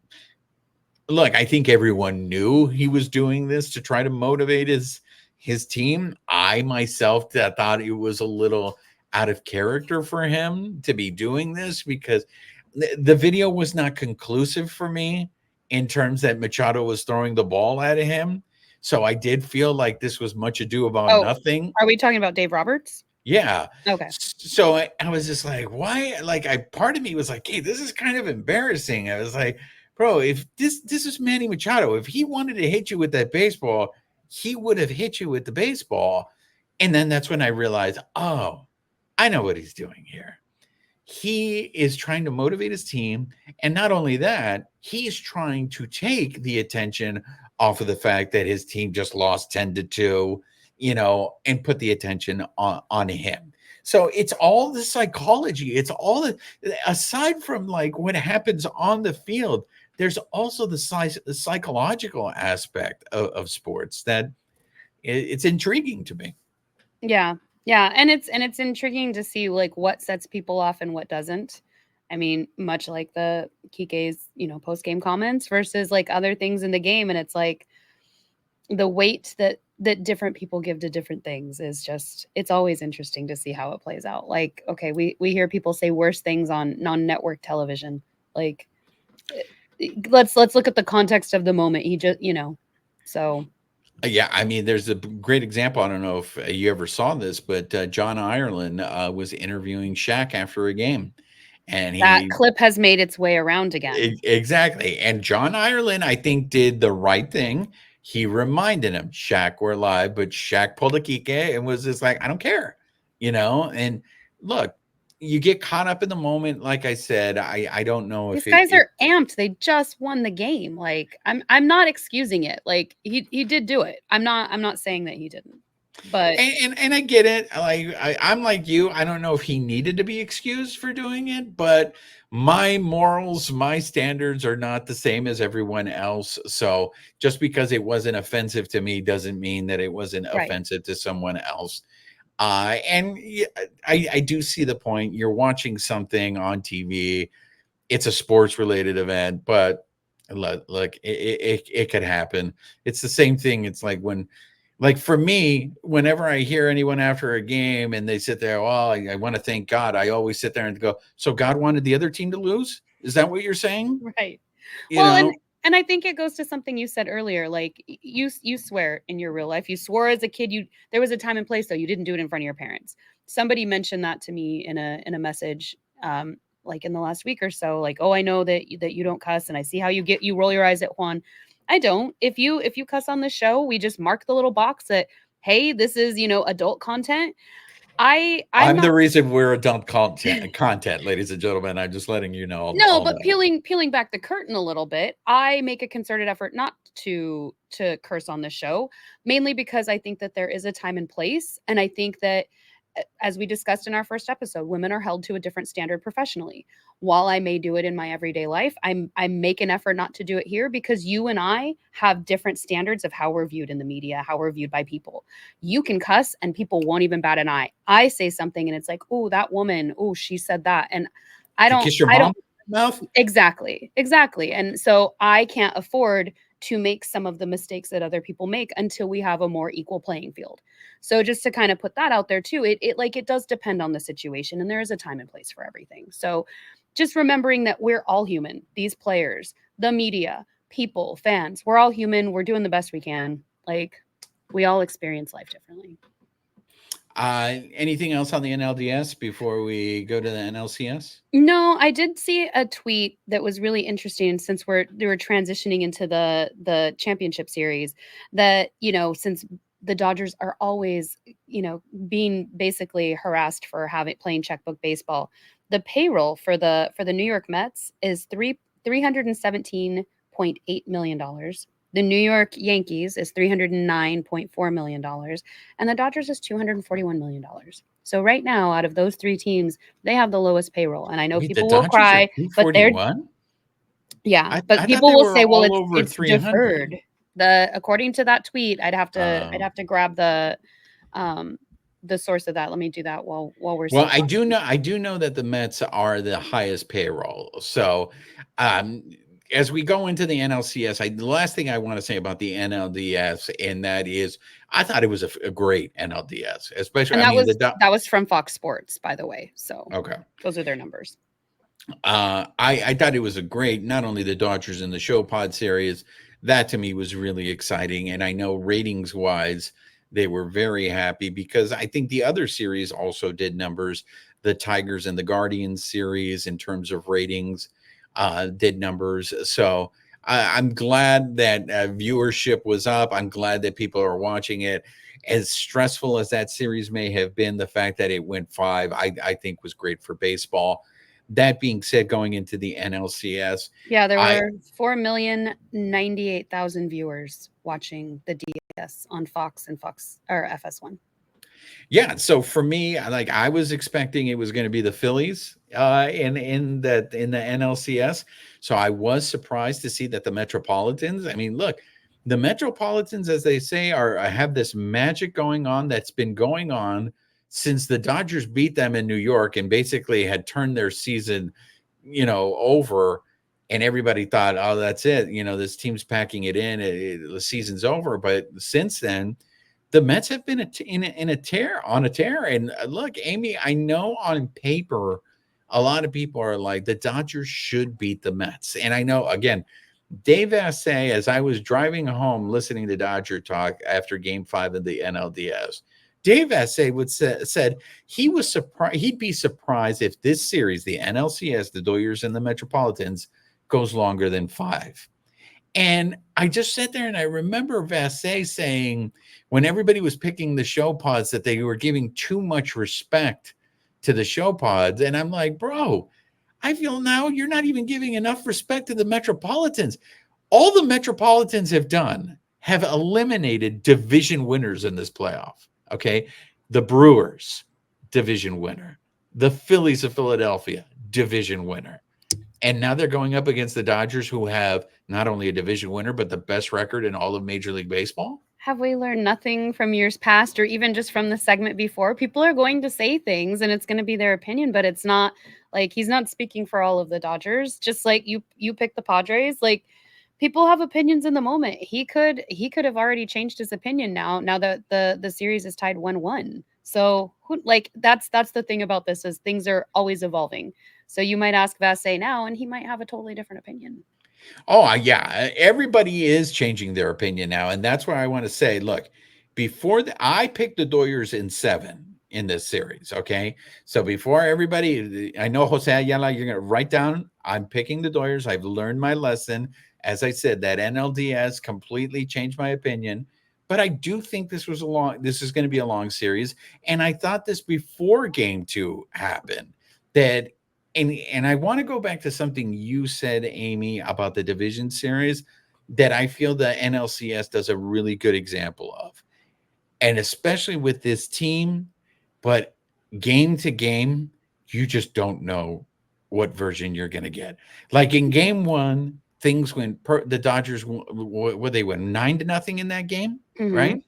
look, I think everyone knew he was doing this to try to motivate his team. I myself thought it was a little out of character for him to be doing this, because the video was not conclusive for me in terms that Machado was throwing the ball at him. So I did feel like this was much ado about Oh, nothing. are we talking about Dave Roberts? Yeah. Okay. So I was just like, why? Like, part of me was like, hey, this is kind of embarrassing. I was like, bro, if this is Manny Machado, if he wanted to hit you with that baseball, he would have hit you with the baseball. And then that's when I realized, oh, I know what he's doing here. He is trying to motivate his team. And not only that, he's trying to take the attention off of the fact that his team just lost 10-2, and put the attention on him. So it's all the psychology. It's all aside from like what happens on the field, there's also the psychological aspect of sports that it's intriguing to me. Yeah. Yeah, and it's intriguing to see like what sets people off and what doesn't. I mean, much like the Kike's, post-game comments versus like other things in the game, and it's like the weight that different people give to different things is just, it's always interesting to see how it plays out. Like, okay, we hear people say worse things on non-network television. Like let's look at the context of the moment. He just, so Yeah, I mean, there's a great example. I don't know if you ever saw this, but John Ireland was interviewing Shaq after a game, and that he clip has made its way around again. exactly. And John Ireland, I think, did the right thing. He reminded him, Shaq, we're live, but Shaq pulled a Kike and was just like, I don't care, And look, you get caught up in the moment. Like I said, I don't know These if guys are amped. They just won the game. Like I'm not excusing it. Like he did do it. I'm not saying that he didn't. But and I get it. Like I'm like you. I don't know if he needed to be excused for doing it, but my morals, my standards are not the same as everyone else. So just because it wasn't offensive to me doesn't mean that it wasn't right. offensive to someone else. And I do see the point. You're watching something on TV. It's a sports related event, but Look, it could happen. It's the same thing. It's like when, like for me, whenever I hear anyone after a game and they sit there, oh, I want to thank God, I always sit there and go, so God wanted the other team to lose? Is that what you're saying? Right. You Well, know, and I think it goes to something you said earlier. Like you swear in your real life. You swore as a kid. There was a time and place though. You didn't do it in front of your parents. Somebody mentioned that to me in a message, like in the last week or so. Like, oh, I know that you don't cuss, and I see how you roll your eyes at Juan. I don't. If you cuss on the show, we just mark the little box that, hey, this is adult content. I'm I'm the not. reason we're adult content, ladies and gentlemen. I'm just letting you know No, all but that. peeling back the curtain a little bit, I make a concerted effort not to curse on the show, mainly because I think that there is a time and place, and I think that as we discussed in our first episode, women are held to a different standard professionally. While I may do it in my everyday life, I make an effort not to do it here because you and I have different standards of how we're viewed in the media, how we're viewed by people. You can cuss and people won't even bat an eye. I say something and it's like, "Oh, that woman, oh, she said that." And I You don't kiss your I mom don't in the mouth? exactly. Exactly. And so I can't afford to make some of the mistakes that other people make until we have a more equal playing field. So just to kind of put that out there too, it does depend on the situation and there is a time and place for everything. So just remembering that we're all human, these players, the media, people, fans, we're all human. We're doing the best we can. Like we all experience life differently. Anything else on the NLDS before we go to the NLCS? No, I did see a tweet that was really interesting since they were transitioning into the championship series that, since the Dodgers are always, being basically harassed for playing checkbook baseball, the payroll for the New York Mets is $317.8 million. The New York Yankees is $309.4 million, and the Dodgers is $241 million. So right now, out of those three teams, they have the lowest payroll. And I know Wait, the people will Dodgers are cry, but they're 241? yeah, I but thought people they will were say, well, all over it's 300. deferred. According to that tweet, I'd have to grab the source of that. Let me do that while we're Well, still I do know that the Mets are the highest payroll. So, um, as we go into the NLCS, the last thing I want to say about the NLDS, and that is, I thought it was a great NLDS, especially. and I mean, the that was from Fox Sports, by the way. So okay. those are their numbers. I thought it was a great, not only the Dodgers in the Show Pod series, that to me was really exciting. And I know ratings wise, they were very happy because I think the other series also did numbers. The Tigers and the Guardians series, in terms of ratings, did numbers. So I'm glad that viewership was up. I'm glad that people are watching it. As stressful as that series may have been, the fact that it went 5, I think was great for baseball. That being said, going into the NLCS, Yeah, there I were 4,098,000 viewers watching the DS on Fox and Fox or FS1. yeah. So for me, like I was expecting it was going to be the Phillies in the NLCS. So I was surprised to see that the Metropolitans. I mean, look, the Metropolitans, as they say, have this magic going on that's been going on since the Dodgers beat them in New York and basically had turned their season, over. And everybody thought, oh, that's it. This team's packing it in. The season's over. But since then, the Mets have been in a tear on a tear. And look, Amie, I know on paper, a lot of people are like the Dodgers should beat the Mets. And I know, again, Dave Vassay, as I was driving home listening to Dodger talk after Game 5 of the NLDS, Dave Vassay said he was surprised. He'd be surprised if this series, the NLCS, the Dodgers and the Metropolitans, goes longer than 5. And I just sat there and I remember Vassay saying when everybody was picking the show pods that they were giving too much respect to the show pods. And I'm like, bro, I feel now you're not even giving enough respect to the Metropolitans. All the Metropolitans have done have eliminated division winners in this playoff. Okay. The Brewers, division winner. The Phillies of Philadelphia, division winner. And now they're going up against the Dodgers, who have not only a division winner, but the best record in all of Major League Baseball. Have we learned nothing from years past or even just from the segment before? People are going to say things and it's going to be their opinion, but it's not like he's not speaking for all of the Dodgers. Just like you pick the Padres, like people have opinions in the moment. He could have already changed his opinion now that the series is tied 1-1. So that's the thing about this is things are always evolving. So you might ask Vasse now and he might have a totally different opinion. Oh, yeah. Everybody is changing their opinion now. And that's why I want to say, look, I picked the Doyers in 7 in this series. Okay. So before everybody, I know Jose Ayala, you're going to write down, I'm picking the Doyers. I've learned my lesson. As I said, that NLDS completely changed my opinion. But I do think this is going to be a long series. And I thought this before game 2 happened that and I want to go back to something you said, Amie, about the division series that I feel the NLCS does a really good example of. And especially with this team, but game to game, you just don't know what version you're going to get. Like in game 1, things went the Dodgers what they went 9-0 in that game, right?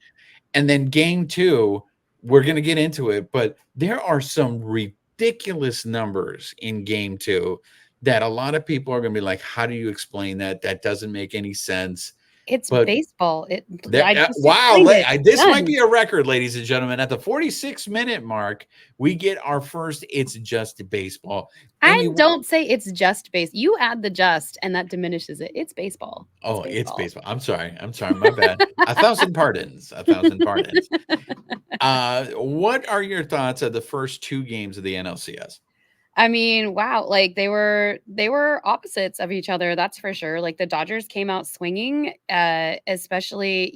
And then game 2, we're going to get into it, but there are some ridiculous numbers in game 2 that a lot of people are going to be like, how do you explain that? That doesn't make any sense. It's But baseball. wow, this might Done. be a record, ladies and gentlemen. At the 46-minute mark, we get our first It's Just Baseball. I don't say it's just base. You add the just, and that diminishes it. It's baseball. It's baseball. I'm sorry. My bad. 1,000 pardons. 1,000 pardons. What are your thoughts of the first 2 games of the NLCS? I mean, wow, like they were opposites of each other, that's for sure. Like the Dodgers came out swinging, especially,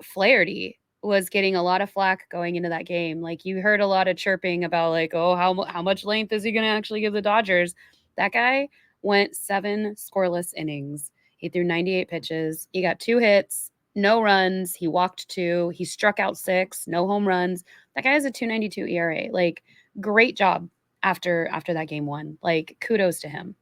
Flaherty was getting a lot of flack going into that game. Like you heard a lot of chirping about like, oh, how much length is he going to actually give the Dodgers? That guy went 7 scoreless innings. He threw 98 pitches. He got 2 hits, no runs. He walked 2. He struck out 6, no home runs. That guy has a 2.92 ERA. Like great job after that game 1. Like kudos to him.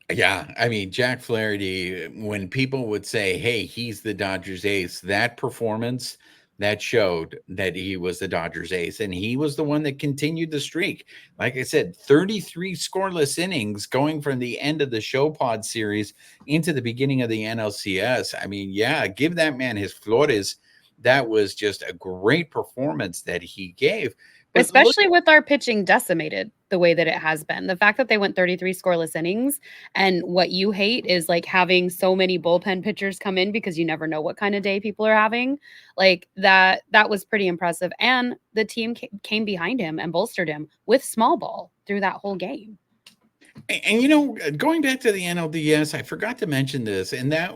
Yeah, I mean, Jack Flaherty, when people would say, hey, he's the Dodgers ace, that performance, that showed that he was the Dodgers ace. And he was the one that continued the streak. Like I said, 33 scoreless innings going from the end of the Show Pod series into the beginning of the NLCS. I mean, yeah, give that man his flores. That was just a great performance that he gave. But especially with our pitching decimated the way that it has been. The fact that they went 33 scoreless innings, and what you hate is like having so many bullpen pitchers come in because you never know what kind of day people are having. Like that was pretty impressive. And the team came behind him and bolstered him with small ball through that whole game. And going back to the NLDS, I forgot to mention this, and that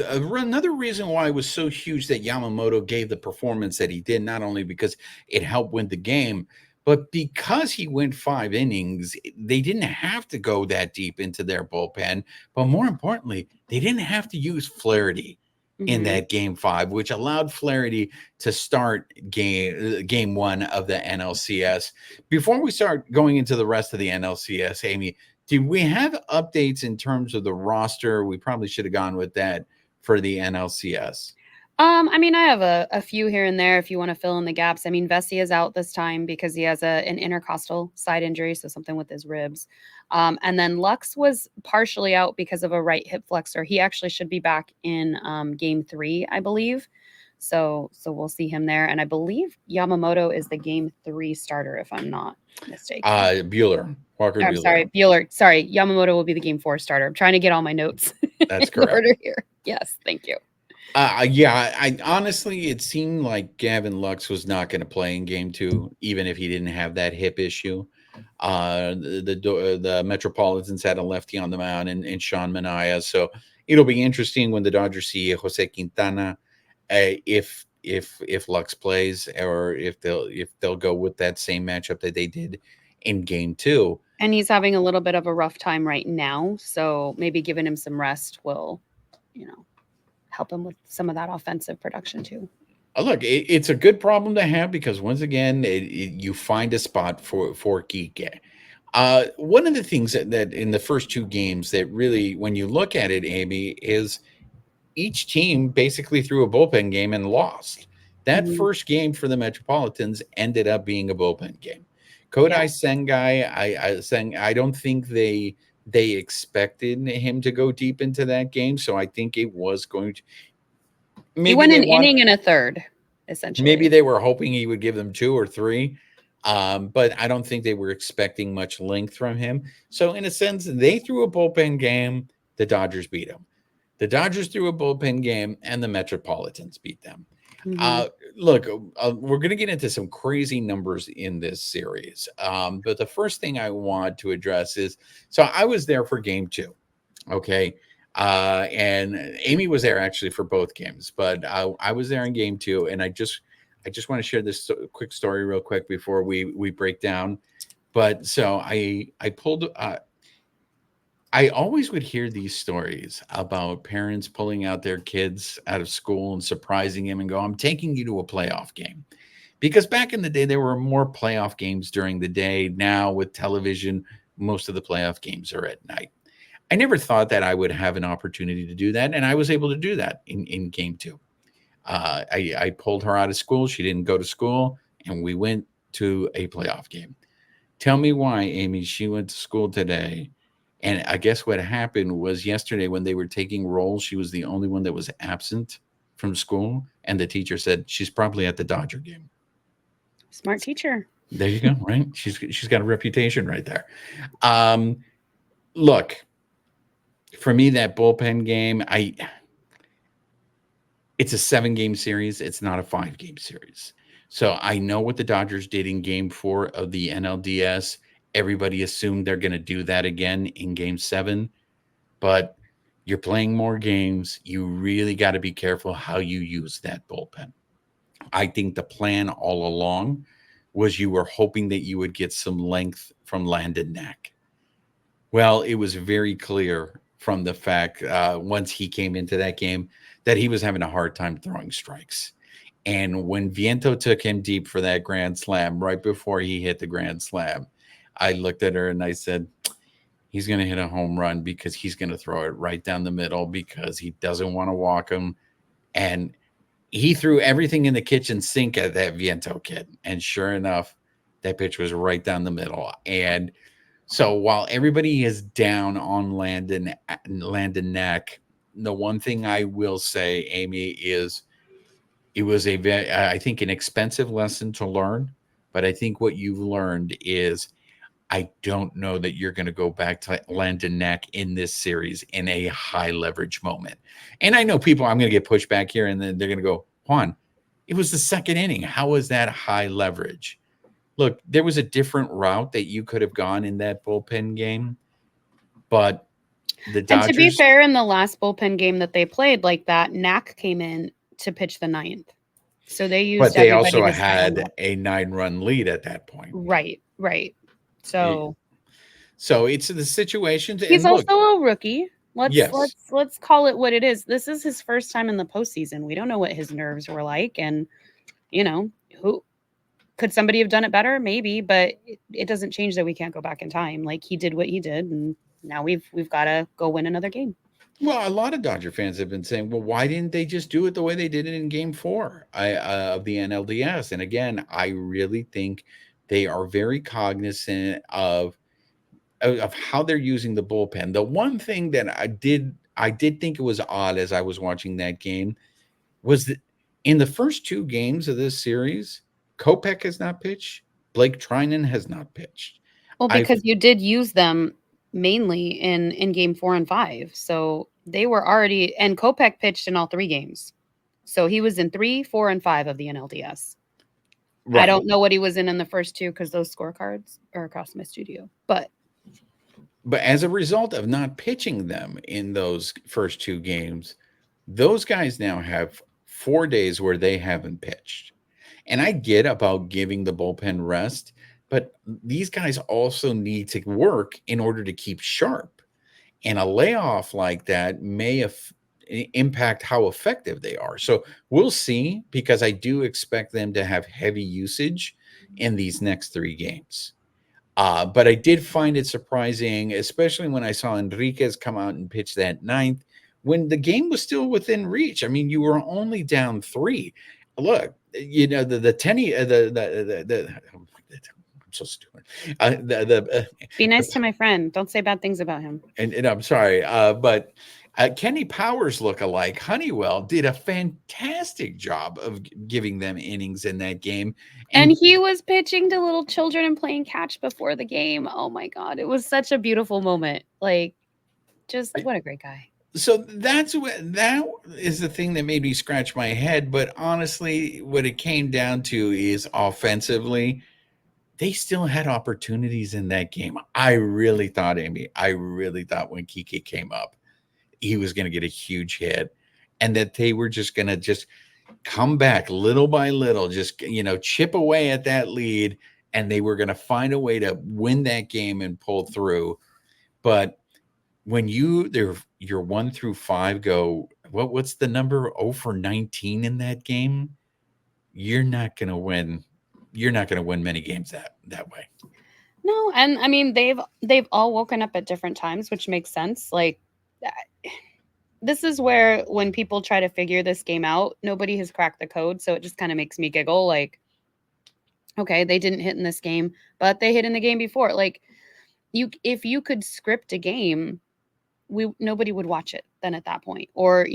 another reason why it was so huge that Yamamoto gave the performance that he did, not only because it helped win the game, but because he went 5 innings, they didn't have to go that deep into their bullpen. But more importantly, they didn't have to use Flaherty in that game 5, which allowed Flaherty to start game 1 of the NLCS. Before we start going into the rest of the NLCS, Amie, do we have updates in terms of the roster? We probably should have gone with that for the NLCS. I mean, I have a few here and there if you want to fill in the gaps. I mean, Vesey is out this time because he has an intercostal side injury, so something with his ribs. And then Lux was partially out because of a right hip flexor. He actually should be back in game 3, I believe. So we'll see him there. And I believe Yamamoto is the game 3 starter, if I'm not mistaken. Bueller. Walker I'm Buehler. sorry, Bueller. Sorry, Yamamoto will be the game 4 starter. I'm trying to get all my notes. That's correct. Order here. Yes, thank you. I honestly, it seemed like Gavin Lux was not going to play in game 2, even if he didn't have that hip issue. The Metropolitans had a lefty on the mound and Sean Manaea. So it'll be interesting when the Dodgers see Jose Quintana, if Lux plays, or if they'll go with that same matchup that they did in game 2. And he's having a little bit of a rough time right now, so maybe giving him some rest will, help him with some of that offensive production too. Look, it's a good problem to have because once again, you find a spot for Kike. One of the things that in the first 2 games that really, when you look at it, Amie, is each team basically threw a bullpen game and lost. That first game for the Metropolitans ended up being a bullpen game. Kodai Sengai, I don't think they they expected him to go deep into that game. So I think it was going to. He went an inning and a third, essentially. Maybe they were hoping he would give them 2 or 3. But I don't think they were expecting much length from him. So in a sense, they threw a bullpen game. The Dodgers beat them. The Dodgers threw a bullpen game, and the Metropolitans beat them. Look, we're going to get into some crazy numbers in this series. But the first thing I want to address is, so I was there for game 2. Okay. And Amie was there actually for both games, but I was there in game 2, and I just want to share this quick story real quick before we break down. But so I pulled. I always would hear these stories about parents pulling out their kids out of school and surprising him and go, "I'm taking you to a playoff game." Because back in the day, there were more playoff games during the day. Now with television, most of the playoff games are at night. I never thought that I would have an opportunity to do that, and I was able to do that in game 2. I pulled her out of school. She didn't go to school, and we went to a playoff game. Tell me why, Amie, she went to school today. And I guess what happened was yesterday when they were taking rolls, she was the only one that was absent from school, and the teacher said she's probably at the Dodger game. Smart teacher. There you go, right? She's got a reputation right there. Look, for me, that bullpen game, it's a 7-game series. It's not a 5-game series. So I know what the Dodgers did in game 4 of the NLDS. Everybody assumed they're going to do that again in game 7. But you're playing more games. You really got to be careful how you use that bullpen. I think the plan all along was you were hoping that you would get some length from Landon Knack. Well, it was very clear from the fact once he came into that game that he was having a hard time throwing strikes. And when Viento took him deep for that grand slam, right before he hit the grand slam, I looked at her and I said, he's going to hit a home run because he's going to throw it right down the middle because he doesn't want to walk him. And he threw everything in the kitchen sink at that Viento kid. And sure enough, that pitch was right down the middle. And so while everybody is down on Landon Knack, the one thing I will say, Amie, is it was I think an expensive lesson to learn. But I think what you've learned is I don't know that you're going to go back to Landon Knack in this series in a high leverage moment. And I know people, I'm going to get pushed back here and then they're going to go, Juan, it was the 2nd inning. How was that high leverage? Look, there was a different route that you could have gone in that bullpen game, but the Dodgers. And to be fair, in the last bullpen game that they played like that, Knack came in to pitch the 9th. So they used. But they also had a 9-run lead at that point. Right. So it's the situation. He's also a rookie. Let's call it what it is. This is his first time in the postseason. We don't know what his nerves were like, and who could somebody have done it better? Maybe, but it doesn't change that we can't go back in time. Like he did what he did, and now we've got to go win another game. Well, a lot of Dodger fans have been saying, well, why didn't they just do it the way they did it in game 4 of the NLDS? And again, I really think they are very cognizant of how they're using the bullpen. The one thing that I did think it was odd as I was watching that game was that in the first 2 games of this series, Kopech has not pitched. Blake Trinan has not pitched. Well, because you did use them mainly in game 4 and 5. So they were already, and Kopech pitched in all 3 games. So he was in 3, 4, and 5 of the NLDS. Right. I don't know what he was in the first 2 because those scorecards are across my studio. But as a result of not pitching them in those first 2 games, those guys now have 4 days where they haven't pitched. And I get about giving the bullpen rest, but these guys also need to work in order to keep sharp. And a layoff like that may impact how effective they are. So we'll see, because I do expect them to have heavy usage in these next 3 games. But I did find it surprising, especially when I saw Enriquez come out and pitch that 9th when the game was still within reach. I mean, you were only down 3. Look, the so stupid. The Be nice to my friend. Don't say bad things about him. and I'm sorry, but Kenny Powers lookalike Honeywell did a fantastic job of giving them innings in that game. And he was pitching to little children and playing catch before the game. Oh my God. It was such a beautiful moment. Like, just what a great guy. So that is the thing that made me scratch my head. But honestly, what it came down to is offensively, they still had opportunities in that game. I really thought, Amie, when Kike came up, he was going to get a huge hit, and that they were just going to just come back little by little, just, chip away at that lead, and they were going to find a way to win that game and pull through. But when your 1 through 5 go, what's the number? 0 for 19 in that game. You're not going to win. You're not going to win many games that way. No, and I mean they've all woken up at different times, which makes sense. Like, this is where when people try to figure this game out, nobody has cracked the code, so it just kind of makes me giggle. Like, okay, they didn't hit in this game, but they hit in the game before. Like, if you could script a game, nobody would watch it then at that point. Or,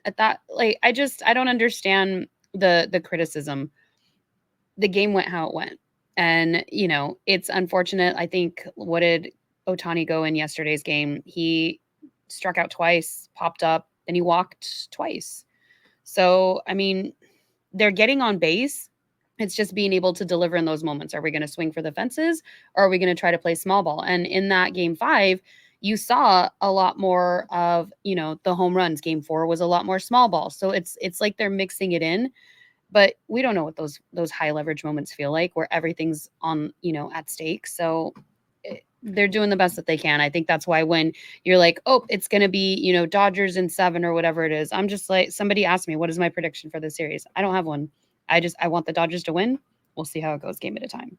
at that, like, I don't understand the criticism. The game went how it went. And, it's unfortunate. I think, what did Ohtani go in yesterday's game? He struck out twice, popped up, then he walked twice. So, I mean, they're getting on base. It's just being able to deliver in those moments. Are we going to swing for the fences, or are we going to try to play small ball? And in that game 5, you saw a lot more of, the home runs. Game 4 was a lot more small ball. So it's like they're mixing it in, but we don't know what those high leverage moments feel like, where everything's on, at stake. So they're doing the best that they can. I think that's why when you're like, oh, it's going to be, Dodgers in 7 or whatever it is, I'm just like, somebody asked me, what is my prediction for the series? I don't have one. I want the Dodgers to win. We'll see how it goes game at a time.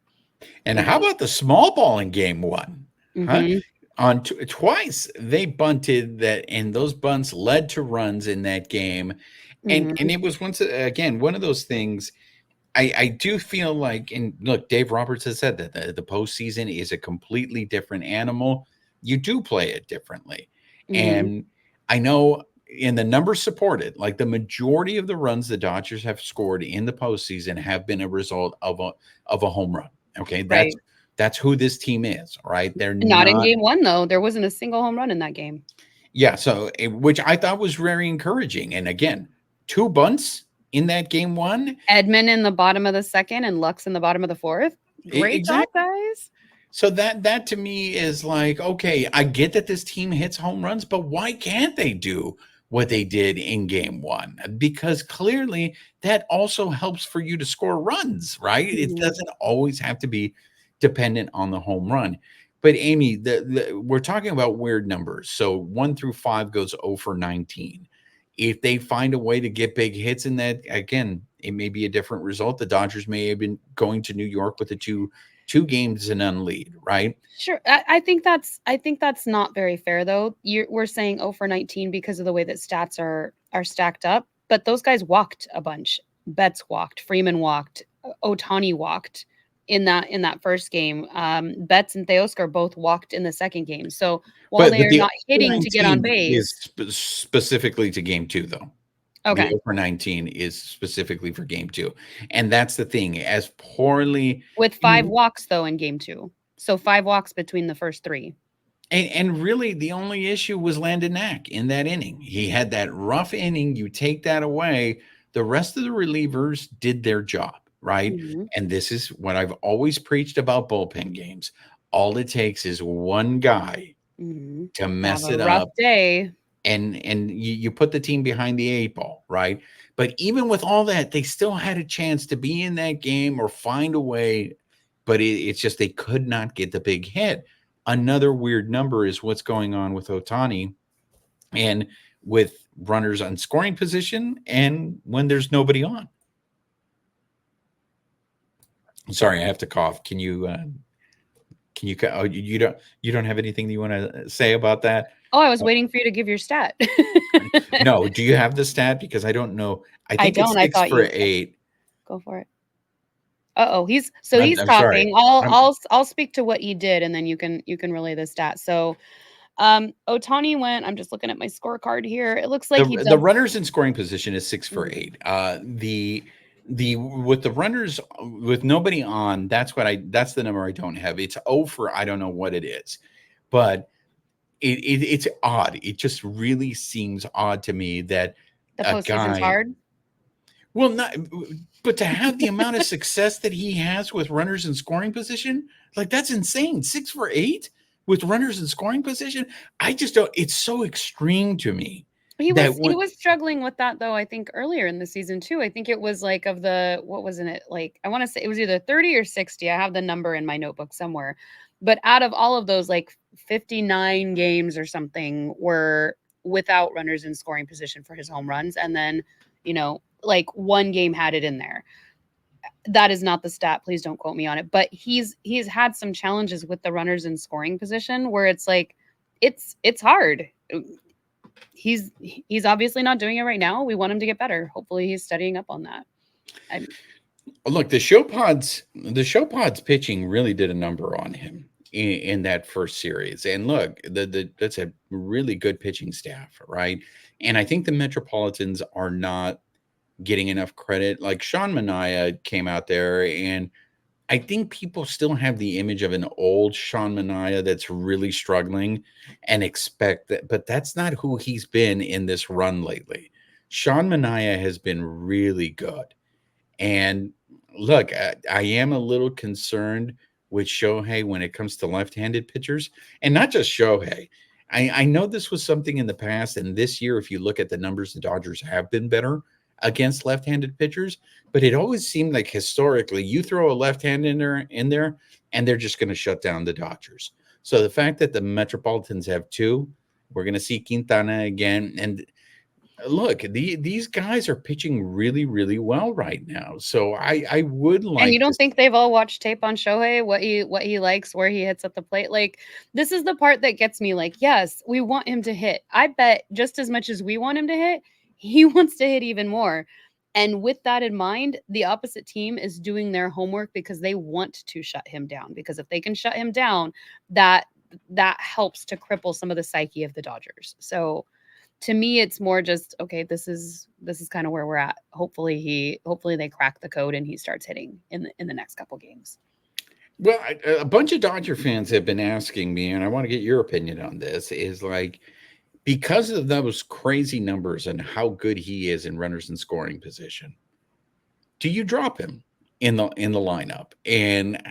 And how about the small ball in game 1? Mm-hmm. On twice they bunted that, and those bunts led to runs in that game. And it was once again one of those things. I do feel like, and look, Dave Roberts has said that the postseason is a completely different animal. You do play it differently. And I know in the numbers supported, like the majority of the runs the Dodgers have scored in the postseason have been a result of a home run. Okay. That's who this team is, right? They're not in game 1, though. There wasn't a single home run in that game. Yeah. So, which I thought was very encouraging. And again, 2 bunts in that game 1. Edman in the bottom of the 2nd and Lux in the bottom of the 4th. Great job, guys. So that to me is like, okay, I get that this team hits home runs, but why can't they do what they did in game 1? Because clearly that also helps for you to score runs, right? It doesn't always have to be dependent on the home run. But Amie, we're talking about weird numbers. So 1 through 5 goes 0 for 19. If they find a way to get big hits in that, again, it may be a different result. The Dodgers may have been going to New York with a two games and none lead, right? Sure. I think that's not very fair, though. We're saying 0 for 19 because of the way that stats are stacked up, but those guys walked a bunch. Betts walked, Freeman walked, Ohtani walked in that first game. Betts and Teoscar both walked in the second game. So while they are not hitting to get on base, is specifically to game 2, though. Okay. The 0 for 19 is specifically for game 2. And that's the thing. As poorly with 5 walks, though, in game 2. So 5 walks between the first 3. And really the only issue was Landon Knack in that inning. He had that rough inning. You take that away, the rest of the relievers did their job, right? And this is what I've always preached about bullpen games. All it takes is one guy to mess it rough up. Day. And you put the team behind the 8 ball, right? But even with all that, they still had a chance to be in that game or find a way. But it's just they could not get the big hit. Another weird number is what's going on with Ohtani and with runners on scoring position and when there's nobody on. Sorry, I have to cough. Can you oh, you don't have anything that you want to say about that? Oh, I was waiting for you to give your stat. No, do you have the stat? Because I don't know. I think don't. it's 6 I thought for you 8. Go for it. Uh-oh, he's I'm sorry. talking. I'll I'm I'll I'll speak to what he did, and then you can relay the stat. So, Otani went. I'm just looking at my scorecard here. It looks like he the dumped. runners in scoring position is 6 for Mm, 8. The with the runners with nobody on, that's the number I don't have. It's 0 for I don't know what it is, but it's odd. It just really seems odd to me that the a postseason's guy, hard. well, not, but to have the amount of success that he has with runners in scoring position, like that's insane. 6 for 8 with runners in scoring position. I just don't. It's so extreme to me that He when was struggling with that though, I think earlier in the season too. I think it was like of the what wasn't it like I want to say it was either 30 or 60. I have the number in my notebook somewhere. But out of all of those, like 59 games or something were without runners in scoring position for his home runs. And then, like one game had it in there. That is not the stat. Please don't quote me on it. But he's had some challenges with the runners in scoring position where it's like it's hard. He's obviously not doing it right now. We want him to get better. Hopefully he's studying up on that. I, look, the show pods pitching really did a number on him in that first series. And look, that's a really good pitching staff, right? And I think the Metropolitans are not getting enough credit. Like Sean Manaea came out there, and I think people still have the image of an old Sean Manaea that's really struggling and expect that, but that's not who he's been in this run lately. Sean Manaea has been really good. And look, I am a little concerned with Shohei when it comes to left-handed pitchers, and not just Shohei. I know this was something in the past, and this year, if you look at the numbers, the Dodgers have been better against left-handed pitchers. But it always seemed like historically, you throw a left hand in there, and they're just going to shut down the Dodgers. So the fact that the Metropolitans have two, we're going to see Quintana again, and look, these guys are pitching really, really well right now. So I would and you like to. don't think they've all watched tape on Shohei, what he likes, where he hits at the plate? Like this is the part that gets me. Like, yes, we want him to hit. I bet just as much as we want him to hit, he wants to hit even more. And with that in mind, the opposite team is doing their homework because they want to shut him down. Because if they can shut him down, that helps to cripple some of the psyche of the Dodgers. So to me, it's more just okay. This is kind of where we're at. Hopefully they crack the code and he starts hitting in the next couple games. Well, a bunch of Dodger fans have been asking me, and I want to get your opinion on this. Is like because of those crazy numbers and how good he is in runners in scoring position, do you drop him in the lineup? And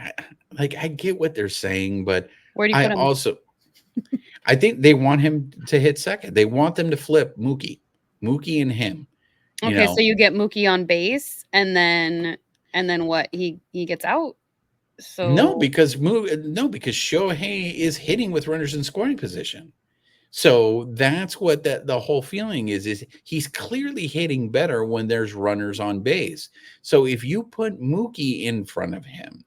like I get what they're saying, but Where do you I put him? also I think they want him to hit second. They want them to flip Mookie and him. You Okay, know, so you get Mookie on base, and then what? He gets out. no, So because Shohei is hitting with runners in scoring position. So that's what the whole feeling is he's clearly hitting better when there's runners on base. So if you put Mookie in front of him,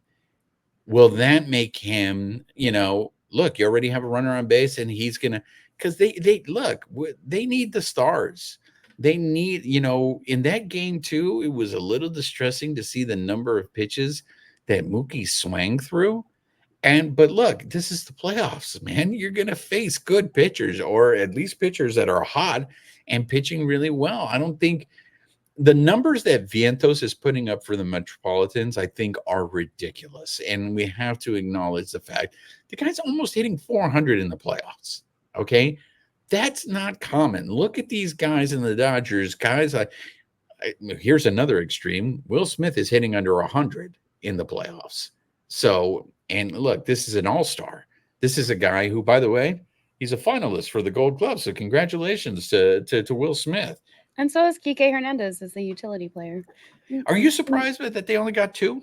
will that make him, look, you already have a runner on base and he's gonna because they need the stars. They need, in that game too, it was a little distressing to see the number of pitches that Mookie swang through. But look, this is the playoffs, man. You're going to face good pitchers, or at least pitchers that are hot and pitching really well. I don't think the numbers that Vientos is putting up for the Metropolitans, I think, are ridiculous. And we have to acknowledge the fact the guy's almost hitting 400 in the playoffs. Okay. That's not common. Look at these guys in the Dodgers. Guys, here's another extreme. Will Smith is hitting under 100 in the playoffs. So, and look, this is an all-star. This is a guy who, by the way, he's a finalist for the Gold Glove. So congratulations to Will Smith. and so is Kike Hernandez as the utility player. Are you surprised that they only got two?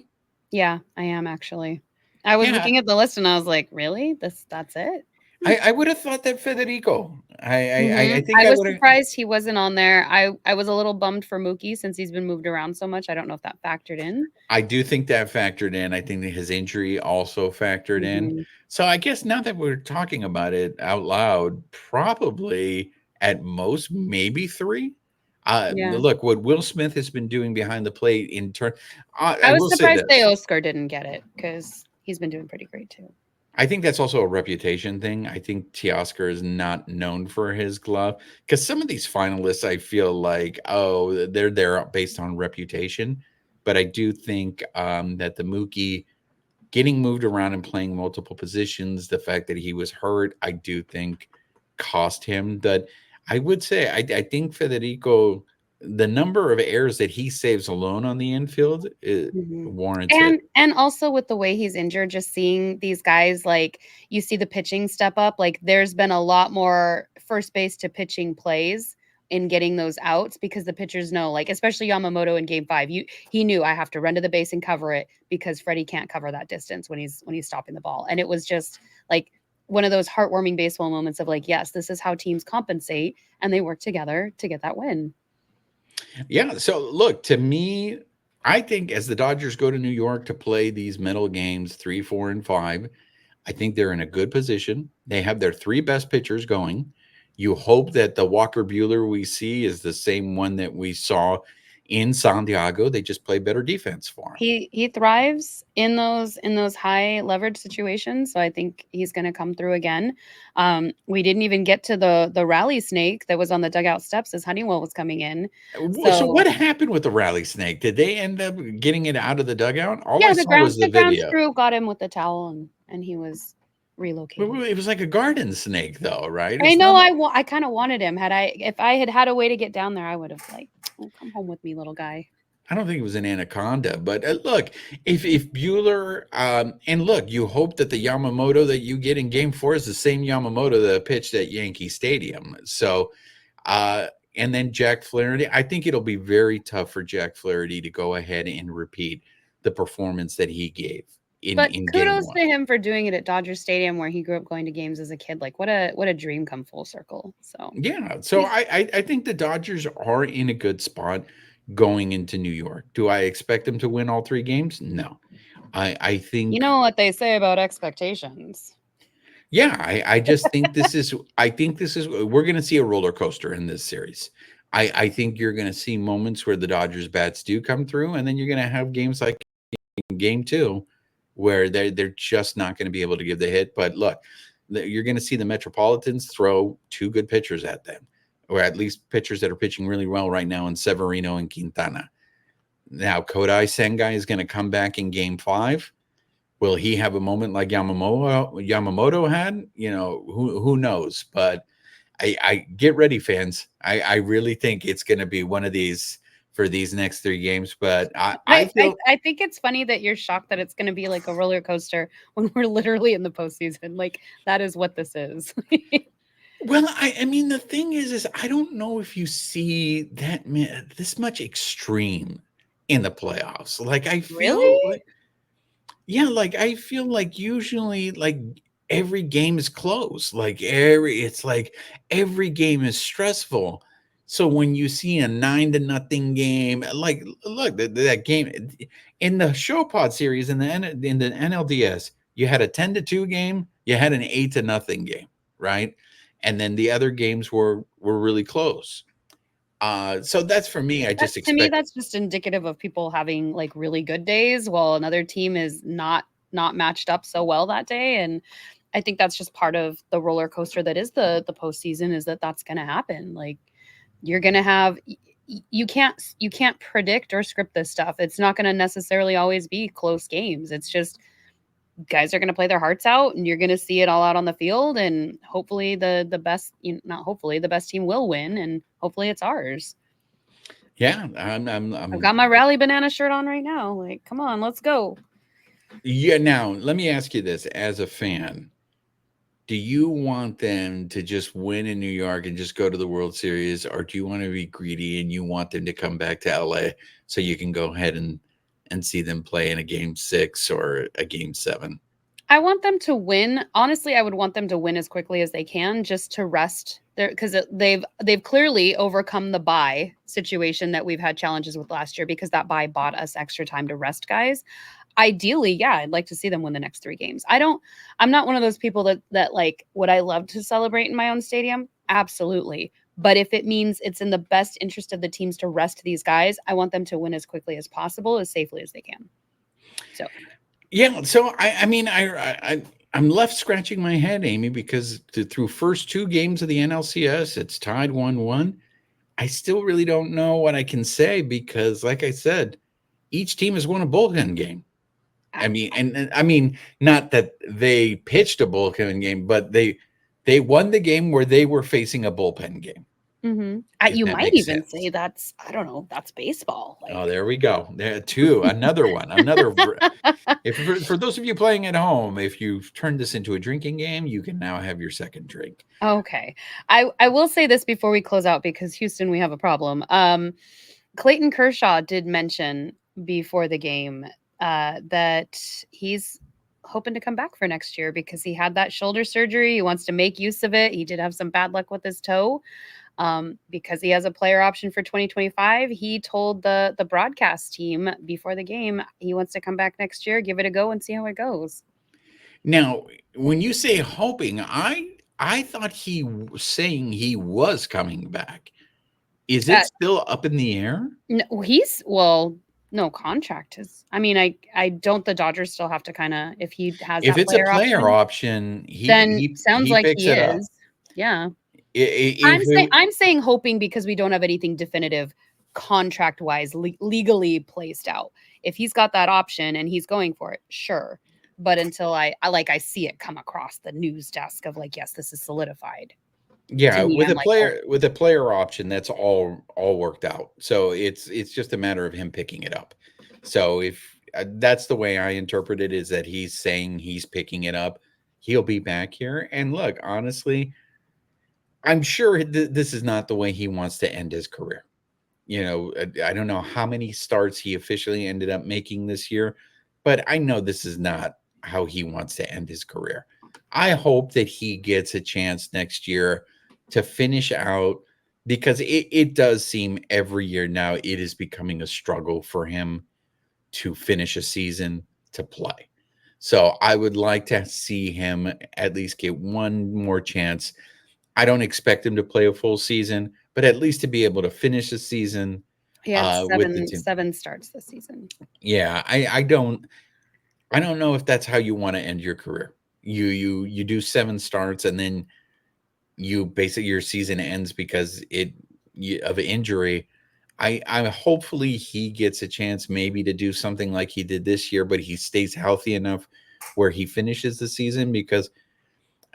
Yeah, I am actually. I was looking at the list and I was like, really? That's it? I would have thought that Federico. I think I was would have. surprised he wasn't on there. I was a little bummed for Mookie since he's been moved around so much. I don't know if that factored in. I do think that factored in. I think that his injury also factored in. So I guess now that we're talking about it out loud, probably at most maybe three. Yeah. Look, what Will Smith has been doing behind the plate in turn. I I was will say surprised this. Oscar didn't get it because he's been doing pretty great too. I think that's also a reputation thing. I think Teoscar is not known for his glove because some of these finalists, I feel like, oh, they're there based on reputation. But I do think that the Mookie getting moved around and playing multiple positions, the fact that he was hurt, I do think cost him. That I would say, I think Federico, the number of errors that he saves alone on the infield, it Mhm. warrants it. And also with the way he's injured, just seeing these guys, like, you see the pitching step up, like, there's been a lot more first base to pitching plays in getting those outs because the pitchers know, like, especially Yamamoto in game 5, he knew, "I have to run to the base and cover it because Freddie can't cover that distance when he's stopping the ball." And it was just, like, one of those heartwarming baseball moments of, like, yes, this is how teams compensate, and they work together to get that win. Yeah. So look, to me, I think as the Dodgers go to New York to play these middle games 3, 4, and 5, I think they're in a good position. They have their 3 best pitchers going. You hope that the Walker Bueller we see is the same one that we saw in Santiago. They just play better defense for him. He thrives in those high leverage situations, so I think he's gonna come through again. We didn't even get to the rally snake that was on the dugout steps as Honeywell was coming in. So So what happened with the rally snake? Did they end up getting it out of the dugout? All I yeah, saw was the the grounds video. crew got him with the towel and he was Wait, relocated. It was like a garden snake, though, right? I It's know not like I kind of wanted him. If I had had a way to get down there, I would have like, "Oh, come home with me, little guy." I don't think it was an anaconda, but look, if Bueller and look, you hope that the Yamamoto that you get in Game 4 is the same Yamamoto that pitched at Yankee Stadium. So, and then Jack Flaherty, I think it'll be very tough for Jack Flaherty to go ahead and repeat the performance that he gave But in Game kudos to 1. him for doing it at Dodger Stadium where he grew up going to games as a kid. Like what a dream come full circle. So Yeah, so I think the Dodgers are in a good spot going into New York. Do I expect them to win all 3 games? No. I you think know what they say about expectations. Yeah, I just think this is we're gonna see a roller coaster in this series. I think you're gonna see moments where the Dodgers bats do come through, and then you're gonna have games like in game 2 where they're just not gonna be able to give the hit. But look, you're gonna see the Metropolitans throw 2 good pitchers at them, or at least pitchers that are pitching really well right now in Severino and Quintana. Now, Kodai Sengai is gonna come back in game 5. Will he have a moment like Yamamoto had? Who knows? But I get ready, fans. I really think it's going to be one of these for these next 3 games. But I feel I think it's funny that you're shocked that it's going to be like a roller coaster when we're literally in the postseason. Like that is what this is. well. I mean, the thing is I don't know if you see this much extreme in the playoffs. Like I Really? feel like Yeah, like I feel like usually like every game is close. It's like every game is stressful. So when you see a 9-0 game, like look, that game in the Show Pod series in the NLDS, you had a 10-2 game, you had an 8-0 game, right? And then the other games were really close. So that's for me. I just To me, expect that's just indicative of people having like really good days while another team is not matched up so well that day. And I think that's just part of the roller coaster that is the postseason is that's going to happen. Like you're going to have you can't predict or script this stuff. It's not going to necessarily always be close games. It's just guys are going to play their hearts out and you're going to see it all out on the field and hopefully the best not hopefully the best team will win and hopefully it's ours. yeah, I've got my rally banana shirt on right now. Like, come on, let's go. Yeah, now let me ask you this as a fan. Do you want them to just win in New York and just go to the World Series, or do you want to be greedy and you want them to come back to LA so you can go ahead and see them play in a game 6 or a game 7? I want them to win. Honestly, I would want them to win as quickly as they can just to rest there because they've clearly overcome the bye situation that we've had challenges with last year because that bye bought us extra time to rest guys. Ideally, yeah, I'd like to see them win the next 3 games. I'm not one of those people that like would I love to celebrate in my own stadium? Absolutely. But if it means it's in the best interest of the teams to rest these guys, I want them to win as quickly as possible, as safely as they can. So Yeah, so I'm left scratching my head, Amy, because through first 2 games of the NLCS, it's tied 1-1. I still really don't know what I can say because, like I said, each team has won a bullpen game. I mean, and I mean, not that they pitched a bullpen game, but they won the game where they were facing a bullpen game. If you that might makes even sense. say that's, I don't know, that's baseball. Like, Oh, there we go. There too. Another one. Another. If for those of you playing at home, if you've turned this into a drinking game, you can now have your second drink. okay. I will say this before we close out because Houston, we have a problem. Clayton Kershaw did mention before the game that he's hoping to come back for next year because he had that shoulder surgery. He wants to make use of it. He did have some bad luck with his toe. Because he has a player option for 2025. He told the broadcast team before the game he wants to come back next year, give it a go, and see how it goes. Now, when you say hoping, I thought he was saying he was coming back. Is it still up in the air? No, no contract is. I mean, I don't. The Dodgers still have to kind of, if he has If that it's a player player option, option, then sounds he like picks he it up. is. Yeah. If I'm saying hoping because we don't have anything definitive contract wise legally placed out. If he's got that option and he's going for it, sure. But until I see it come across the news desk of like, yes, this is solidified. Yeah, Me, with I'm a like, player with a player option, that's all worked out. So it's just a matter of him picking it up. So if that's the way I interpret it, is that he's saying he's picking it up, he'll be back here. And look, honestly, I'm sure this is not the way he wants to end his career. You know, I don't know how many starts he officially ended up making this year, but I know this is not how he wants to end his career. I hope that he gets a chance next year to finish out because it does seem every year now it is becoming a struggle for him to finish a season to play. So I would like to see him at least get one more chance. I don't expect him to play a full season, but at least to be able to finish the season he had with the team. seven starts this season. Yeah, I don't know if that's how you want to end your career. You do 7 starts and then you basically your season ends because of injury. I hopefully he gets a chance maybe to do something like he did this year, but he stays healthy enough where he finishes the season because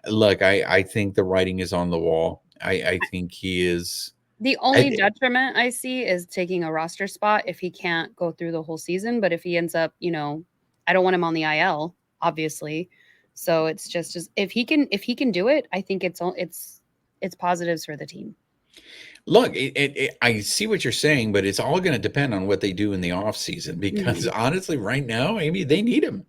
look, I think the writing is on the wall. I think he is. The only detriment I see is taking a roster spot if he can't go through the whole season. But if he ends up, I don't want him on the IL, obviously. So it's just if he can do it, I think it's positives for the team. Look, I see what you're saying, but it's all going to depend on what they do in the off season because honestly, right now, Amy, they need him.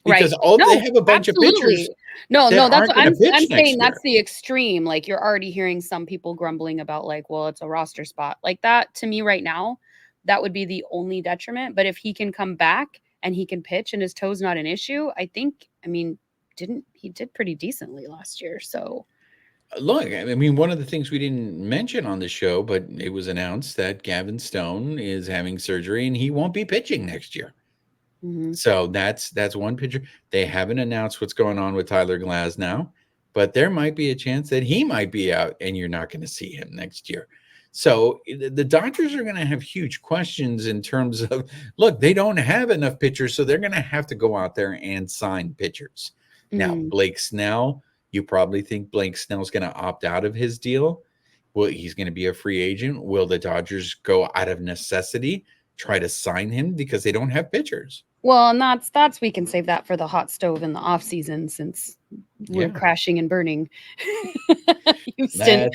Because they have a bunch of pitchers. No, that's what I'm saying. That's the extreme. Like you're already hearing some people grumbling about like, well, it's a roster spot. Like that to me right now, that would be the only detriment. But if he can come back and he can pitch and his toe's not an issue, he did pretty decently last year. So look, I mean, one of the things we didn't mention on the show, but it was announced that Gavin Stone is having surgery and he won't be pitching next year. So that's one pitcher. They haven't announced what's going on with Tyler Glasnow, but there might be a chance that he might be out and you're not going to see him next year. So the Dodgers are going to have huge questions in terms of, look, they don't have enough pitchers, so they're going to have to go out there and sign pitchers. Now, Blake Snell, you probably think Blake Snell's going to opt out of his deal. Well, he's going to be a free agent. Will the Dodgers go out of necessity, try to sign him because they don't have pitchers? Well, and that's we can save that for the hot stove in the off season since we're crashing and burning. Houston.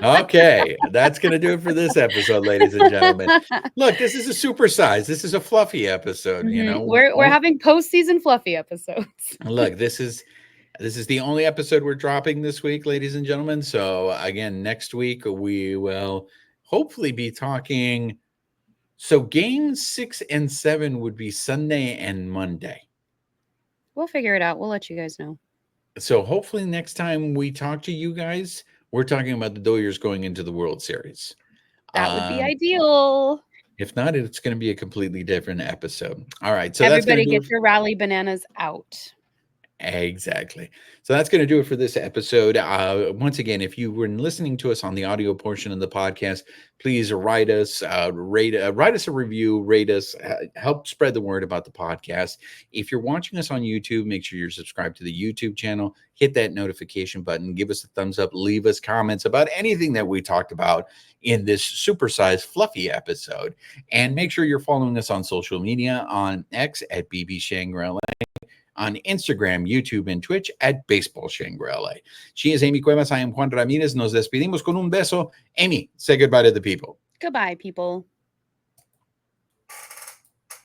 Okay, that's going to do it for this episode, ladies and gentlemen. Look, this is a supersize. This is a fluffy episode. You know, we're having postseason fluffy episodes. Look, this is the only episode we're dropping this week, ladies and gentlemen. So again, next week we will hopefully be talking. So games 6 and 7 would be Sunday and Monday. We'll figure it out. We'll let you guys know. So hopefully next time we talk to you guys, We're talking about the Dodgers going into the World Series. That would be ideal. If not, it's going to be a completely different episode. All right. So Everybody that's going get your rally bananas out. Exactly. So that's going to do it for this episode. Once again, if you were listening to us on the audio portion of the podcast, please write us, write us a review, rate us, help spread the word about the podcast. If you're watching us on YouTube, make sure you're subscribed to the YouTube channel, hit that notification button, give us a thumbs up, leave us comments about anything that we talked about in this supersized fluffy episode. And make sure you're following us on social media on X at BB Shangri-La, on Instagram, YouTube, and Twitch at Baseball Shangri-La. She is Amie Cuevas. I am Juan Ramirez. Nos despedimos con un beso. Amie, say goodbye to the people. Goodbye, people.